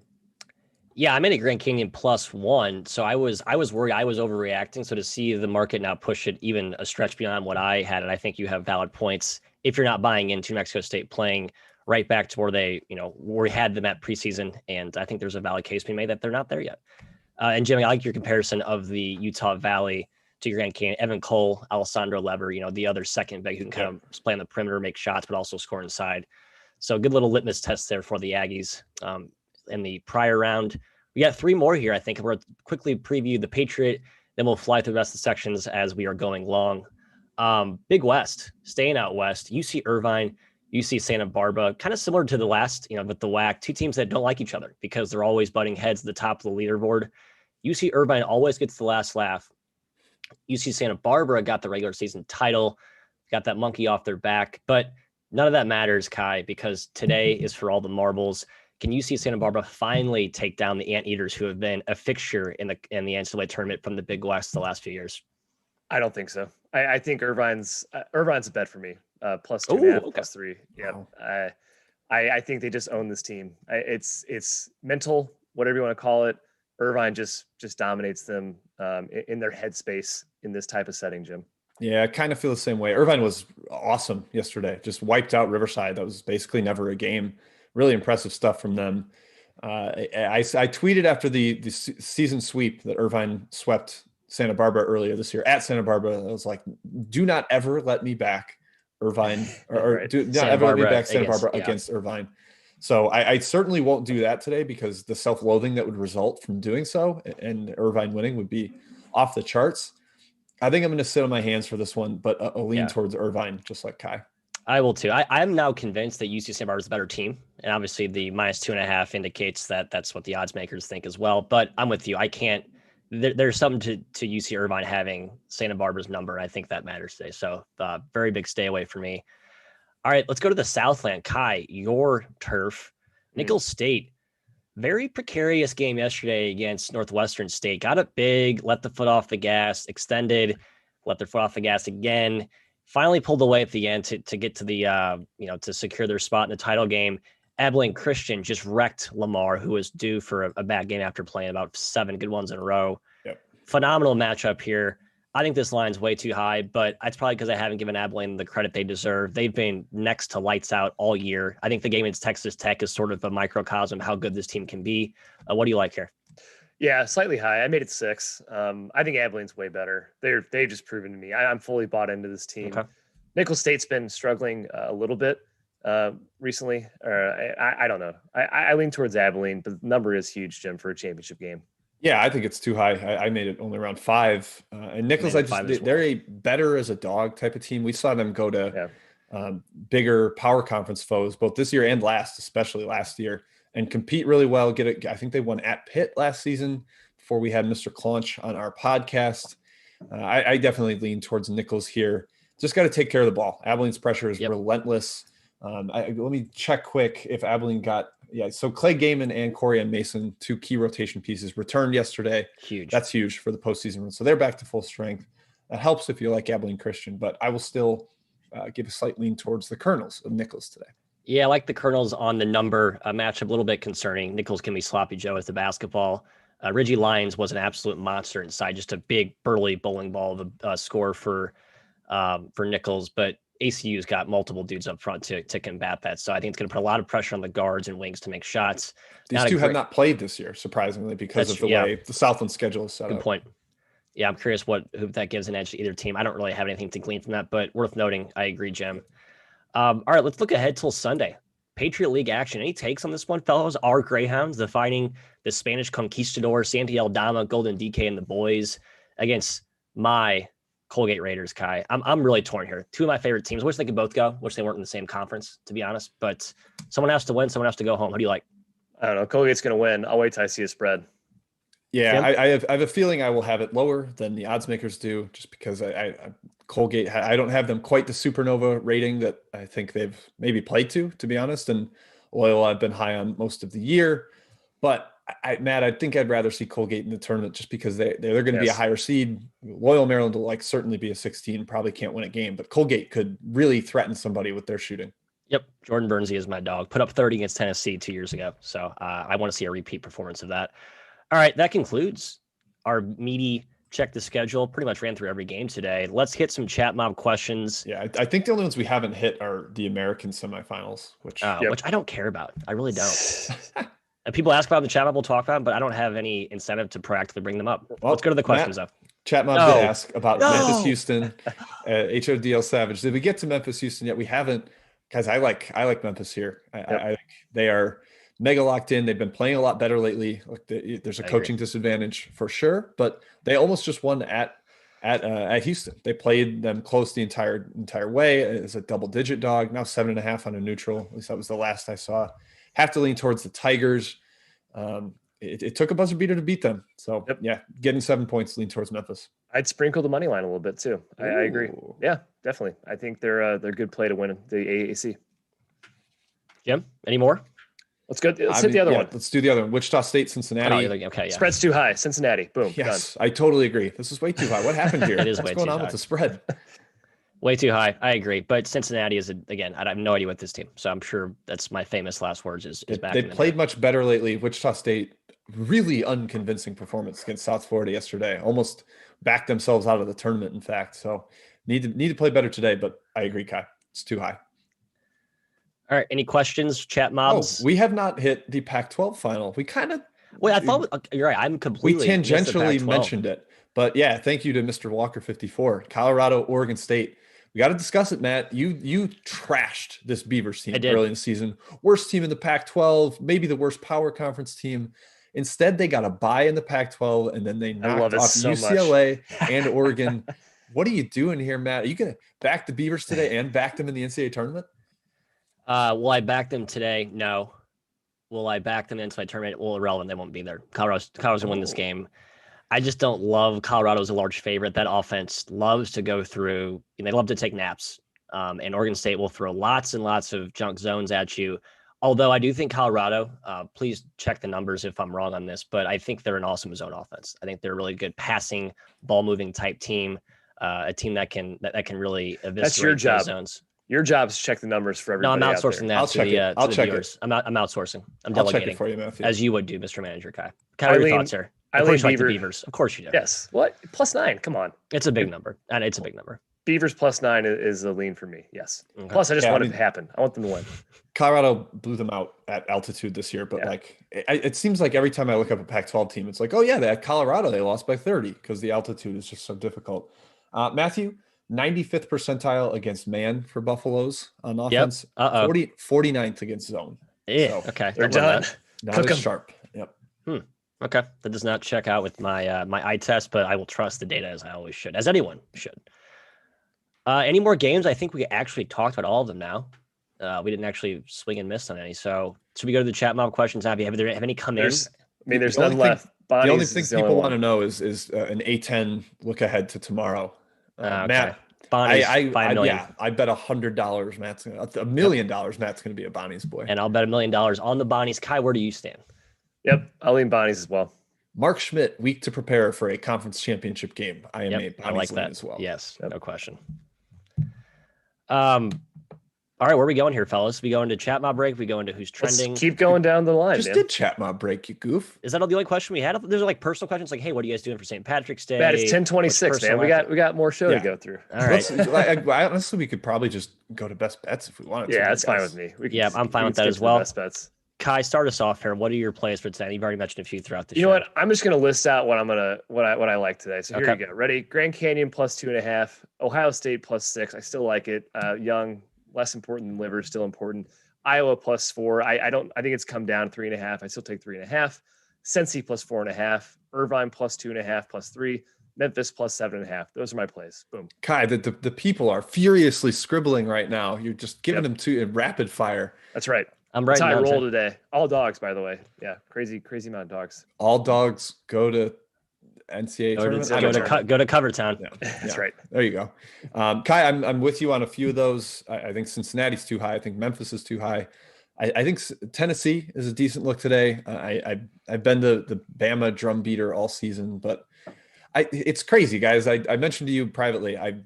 A: Yeah, I'm in a Grand Canyon +1, so I was worried I was overreacting. So to see the market now push it even a stretch beyond what I had, and I think you have valid points if you're not buying into New Mexico State playing right back to where they, where we had them at preseason, and I think there's a valid case being made that they're not there yet. And Jimmy, I like your comparison of the Utah Valley to Grand Canyon. Evan Cole, Alessandro Lever, the other second big who can kind of play on the perimeter, make shots, but also score inside. So good little litmus test there for the Aggies. In the prior round, we got 3 more here. I think we'll quickly preview the Patriot, then we'll fly through the rest of the sections as we are going long. Big West, staying out west, UC Irvine, UC Santa Barbara, kind of similar to the last, with the WAC, 2 teams that don't like each other because they're always butting heads at the top of the leaderboard. UC Irvine always gets the last laugh. UC Santa Barbara got the regular season title, got that monkey off their back, but none of that matters, Kai, because today is for all the marbles. Can UC Santa Barbara finally take down the Anteaters, who have been a fixture in the NCAA tournament from the Big West the last few years?
C: I don't think so. I think Irvine's a bet for me. +2.5, +3. Yeah. Wow. I think they just own this team. It's mental, whatever you want to call it. Irvine just dominates them in their headspace in this type of setting, Jim.
B: Yeah, I kind of feel the same way. Irvine was awesome yesterday. Just wiped out Riverside. That was basically never a game. Really impressive stuff from them. I tweeted after the season sweep that Irvine swept Santa Barbara earlier this year at Santa Barbara. I was like, do not ever let me back Irvine or do not ever let me back Santa Barbara against Irvine. So I certainly won't do that today, because the self-loathing that would result from doing so and Irvine winning would be off the charts. I think I'm going to sit on my hands for this one, but a lean towards Irvine, just like Kai.
A: I will too. I'm now convinced that UC Santa Barbara is a better team. And obviously the -2.5 indicates that that's what the odds makers think as well. But I'm with you. I can't, there's something to UC Irvine having Santa Barbara's number. And I think that matters today. So very big stay away for me. All right, let's go to the Southland. Kai, your turf. Nicholls State, very precarious game yesterday against Northwestern State. Got it big, let the foot off the gas, extended, let their foot off the gas again. Finally pulled away at the end to get to the, to secure their spot in the title game. Abilene Christian just wrecked Lamar, who was due for a bad game after playing about 7 good ones in a row.
B: Yep. Phenomenal
A: matchup here. I think this line's way too high, but that's probably because I haven't given Abilene the credit they deserve. They've been next to lights out all year. I think the game against Texas Tech is sort of a microcosm of how good this team can be. What do you like here?
C: Yeah, slightly high. I made it 6. I think Abilene's way better. They've just proven to me. I'm fully bought into this team.
A: Okay.
C: Nicholls State's been struggling a little bit recently. I don't know. I lean towards Abilene, but the number is huge, Jim, for a championship game.
B: Yeah, I think it's too high. I made it only around 5. And Nicholls, they're a better as a dog type of team. We saw them go to bigger power conference foes, both this year and especially last year, and compete really well. I think they won at Pitt last season before we had Mr. Clunch on our podcast. I definitely lean towards Nicholls here. Just got to take care of the ball. Abilene's pressure is relentless. Let me check quick if Abilene got so Clay Gaiman and Corey and Mason, 2 key rotation pieces, returned yesterday.
A: Huge.
B: That's huge for the postseason run. So they're back to full strength. That helps if you like Abilene Christian, but I will still give a slight lean towards the Colonels of Nicholls today.
A: Yeah, I like the Colonels on the number. Matchup a little bit concerning. Nicholls can be sloppy Joe as the basketball. Reggie Lyons was an absolute monster inside, just a big burly bowling ball of a score for Nicholls, but ACU's got multiple dudes up front to combat that. So I think it's going to put a lot of pressure on the guards and wings to make shots.
B: These two have not played this year, surprisingly, because of the way the Southland schedule is set up.
A: Good point. Yeah, I'm curious who that gives an edge to either team. I don't really have anything to glean from that, but worth noting. I agree, Jim. All right, let's look ahead till Sunday. Patriot League action. Any takes on this one, fellows? Our Greyhounds defying the Spanish Conquistador, Santi Aldama, Golden DK, and the boys against my Colgate Raiders, Kai. I'm really torn here. 2 of my favorite teams. Wish they could both go. Wish they weren't in the same conference, to be honest. But someone has to win. Someone has to go home. Who do you like?
C: I don't know. Colgate's going to win. I'll wait till I see a spread.
B: Yeah, I have a feeling I will have it lower than the odds makers do, just because Colgate, I don't have them quite the supernova rating that I think they've maybe played to be honest. And Loyola I've been high on most of the year, but Matt, I think I'd rather see Colgate in the tournament just because they're going to be a higher seed. Loyola Maryland will certainly be a 16, probably can't win a game, but Colgate could really threaten somebody with their shooting.
A: Yep. Jordan Bernsey is my dog. Put up 30 against Tennessee 2 years ago. So I want to see a repeat performance of that. All right. That concludes our meaty check the schedule. Pretty much ran through every game today. Let's hit some chat mob questions.
B: Yeah. I think the only ones we haven't hit are the American semifinals, which
A: I don't care about. I really don't. And people ask about the chat mob, we'll talk about them, but I don't have any incentive to proactively bring them up. Well, let's go to the questions, though.
B: Chat mob did ask about Memphis, Houston, HODL Savage. Did we get to Memphis, Houston yet? We haven't. Guys, I like Memphis here. I think they are mega locked in. They've been playing a lot better lately. There's a coaching disadvantage for sure, but they almost just won at Houston. They played them close the entire way. It's a double-digit dog, now 7.5 on a neutral. At least that was the last I saw. Have to lean towards the Tigers. It took a buzzer beater to beat them. So, getting 7 points, lean towards Memphis.
C: I'd sprinkle the money line a little bit too. I agree. Yeah, definitely. I think they're a good play to win the AAC.
A: Jim, any more?
C: Let's go. Let's hit the other one.
B: Let's do the other one. Wichita State, Cincinnati.
A: Okay.
C: Spread's too high. Cincinnati. Boom.
B: Yes,
C: done.
B: I totally agree. This is way too high. What happened here?
A: It is
B: What's
A: way
B: going
A: too
B: on
A: high.
B: with the spread?
A: Way too high. I agree. But Cincinnati is, again, I have no idea what this team. So I'm sure that's my famous last words is back.
B: They played much better lately. Wichita State, really unconvincing performance against South Florida yesterday. Almost backed themselves out of the tournament, in fact. So need to play better today, but I agree, Kai. It's too high.
A: All right. Any questions, chat mobs?
B: We have not hit the Pac-12 final. We kind of...
A: Wait, I thought... You're right. I'm completely...
B: We tangentially mentioned it. But yeah, thank you to Mr. Walker 54. Colorado, Oregon State. We got to discuss it, Matt. You trashed this Beavers team early in the season. Worst team in the Pac-12, maybe the worst power conference team. Instead, they got a bye in the Pac-12, and then they knocked off UCLA and Oregon. What are you doing here, Matt? Are you going to back the Beavers today and back them in the NCAA tournament?
A: Will I back them today? No. Will I back them into my tournament? Well, irrelevant. They won't be there. Colorado's going to win this game. I just don't love Colorado as a large favorite. That offense loves to go through, and they love to take naps. And Oregon State will throw lots and lots of junk zones at you. Although I do think Colorado, please check the numbers if I'm wrong on this, but I think they're an awesome zone offense. I think they're a really good passing, ball moving type team, a team that can really eviscerate
C: That's your job.
A: zones.
C: Your job is to check the numbers for everybody.
A: No, I'm outsourcing that to the viewers. I'm outsourcing. I'm delegating.
B: I'll check it for you, Matthew.
A: As you would do, Mr. Manager Kai. Kai, what are your thoughts here? Of course you like the Beavers. Of course you do.
C: Yes. What? +9. Come on.
A: It's a big number. And it's a big number.
C: Beavers +9 is a lean for me. Yes. Okay. Plus, I just want it to happen. I want them to win.
B: Colorado blew them out at altitude this year, but it seems like every time I look up a Pac-12 team, it's like, oh yeah, at Colorado they lost by 30 because the altitude is just so difficult. Matthew, 95th percentile against man for Buffaloes on offense.
A: Yep.
B: 49th against zone.
A: Yeah. So okay.
C: They're done.
B: Not as sharp. Yep.
A: Okay. That does not check out with my my eye test, but I will trust the data as I always should, as anyone should. Any more games? I think we actually talked about all of them now. We didn't actually swing and miss on any. So should we go to the chat mob questions? Have there any come in?
C: There's none left.
B: The only thing people want to know is an A10 look ahead to tomorrow.
A: Okay.
B: Matt,
A: Bonnie's $5 million.
B: Yeah, I bet $100 Matt's $1 million. Matt's going to be a Bonnie's boy,
A: and I'll bet $1 million on the Bonnies. Kai, where do you stand?
C: Yep, I'll lean Bonnies as well.
B: Mark Schmidt, week to prepare for a conference championship game. I am a Bonnies
A: I like that
B: as well.
A: Yes, no question. All right, where are we going here, fellas? We go into chat mob break. We go into who's trending.
C: Let's keep going down the line.
B: Just did chat mob break, you goof.
A: Is that all the only question we had? There's like personal questions, like, hey, what are you guys doing for St. Patrick's Day?
C: Matt, it's 10:26, man. We got more show to go through.
A: All right.
B: Honestly, we could probably just go to best bets if we wanted to.
C: Yeah, that's fine with me.
A: I'm fine with that as well.
C: Best bets.
A: Kai, start us off here. What are your plays for today? You've already mentioned a few throughout the show.
C: You know what? I'm just going to list out what I like today. So here you go. Ready? Grand Canyon +2.5. Ohio State +6. I still like it. Young, less important than Liver, still important. Iowa +4. I think it's come down 3.5. I still take 3.5. Cincy +4.5. Irvine +2.5, +3. Memphis +7.5. Those are my plays. Boom.
B: Kai, the people are furiously scribbling right now. You're just giving them to in rapid fire.
C: That's right.
A: I'm right.
C: That's how I roll today. All dogs, by the way. Yeah, crazy amount of dogs.
B: All dogs go to NCAA tournament.
A: Go to Covertown.
B: Yeah,
C: that's right.
B: There you go. Kai, I'm with you on a few of those. I think Cincinnati's too high. I think Memphis is too high. I think Tennessee is a decent look today. I've been the Bama drum beater all season, but it's crazy, guys. I mentioned to you privately, I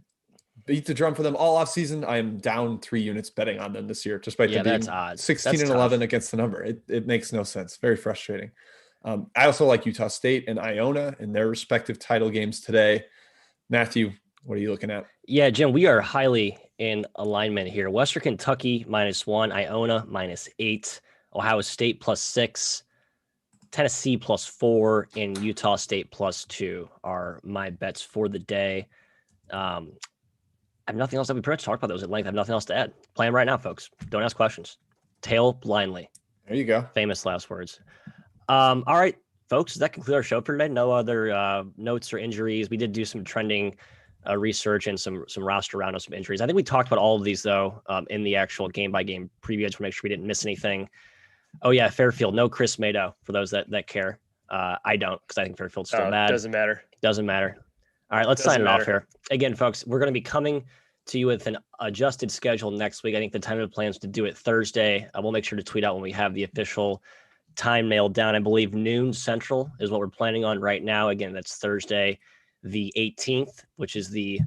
B: beat the drum for them all off season. I am down 3 units betting on them this year, just by being
A: odd.
B: 16 and 11 against the number. It makes no sense. Very frustrating. I also like Utah State and Iona in their respective title games today. Matthew, what are you looking at?
A: Yeah, Jim, we are highly in alignment here. Western Kentucky -1, Iona -8, Ohio State +6, Tennessee +4, and Utah State +2 are my bets for the day. I have nothing else that we pretty much talked about those at length. I have nothing else to add. Play them right now, folks. Don't ask questions. Tail blindly.
B: There you go.
A: Famous last words. All right, folks. Does that conclude our show for today? No other notes or injuries. We did do some trending research and some roster round of some injuries. I think we talked about all of these, though, in the actual game-by-game preview. I just want to make sure we didn't miss anything. Oh, yeah, Fairfield. No Chris Mado, for those that care. I don't, because I think Fairfield's still mad.
C: Doesn't matter.
A: Doesn't matter. All right, let's sign it off here. Again, folks, we're going to be coming to you with an adjusted schedule next week. I think the tentative plans to do it Thursday. I will make sure to tweet out when we have the official time nailed down. I believe noon Central is what we're planning on right now. Again, that's Thursday, the 18th, which is the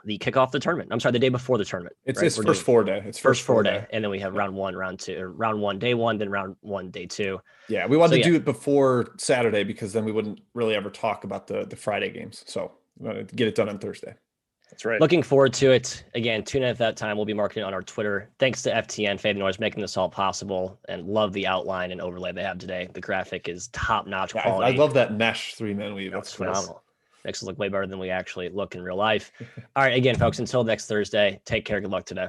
A: kickoff of the tournament. I'm sorry, the day before the tournament.
B: It's first 4 day. It's
A: first 4 day. And then we have round 1, round 2, or round 1, day 1, then round 1, day 2.
B: Yeah, we wanted to do it before Saturday because then we wouldn't really ever talk about the Friday games. So we wanted to get it done on Thursday.
C: That's right.
A: Looking forward to it. Again, tune in at that time. We'll be marketing on our Twitter. Thanks to FTN, Fade the Noise, making this all possible, and love the outline and overlay they have today. The graphic is top-notch quality.
B: I love that mesh 3-man weave.
A: That's phenomenal. Makes us look way better than we actually look in real life. All right, again, folks, until next Thursday, take care. Good luck today.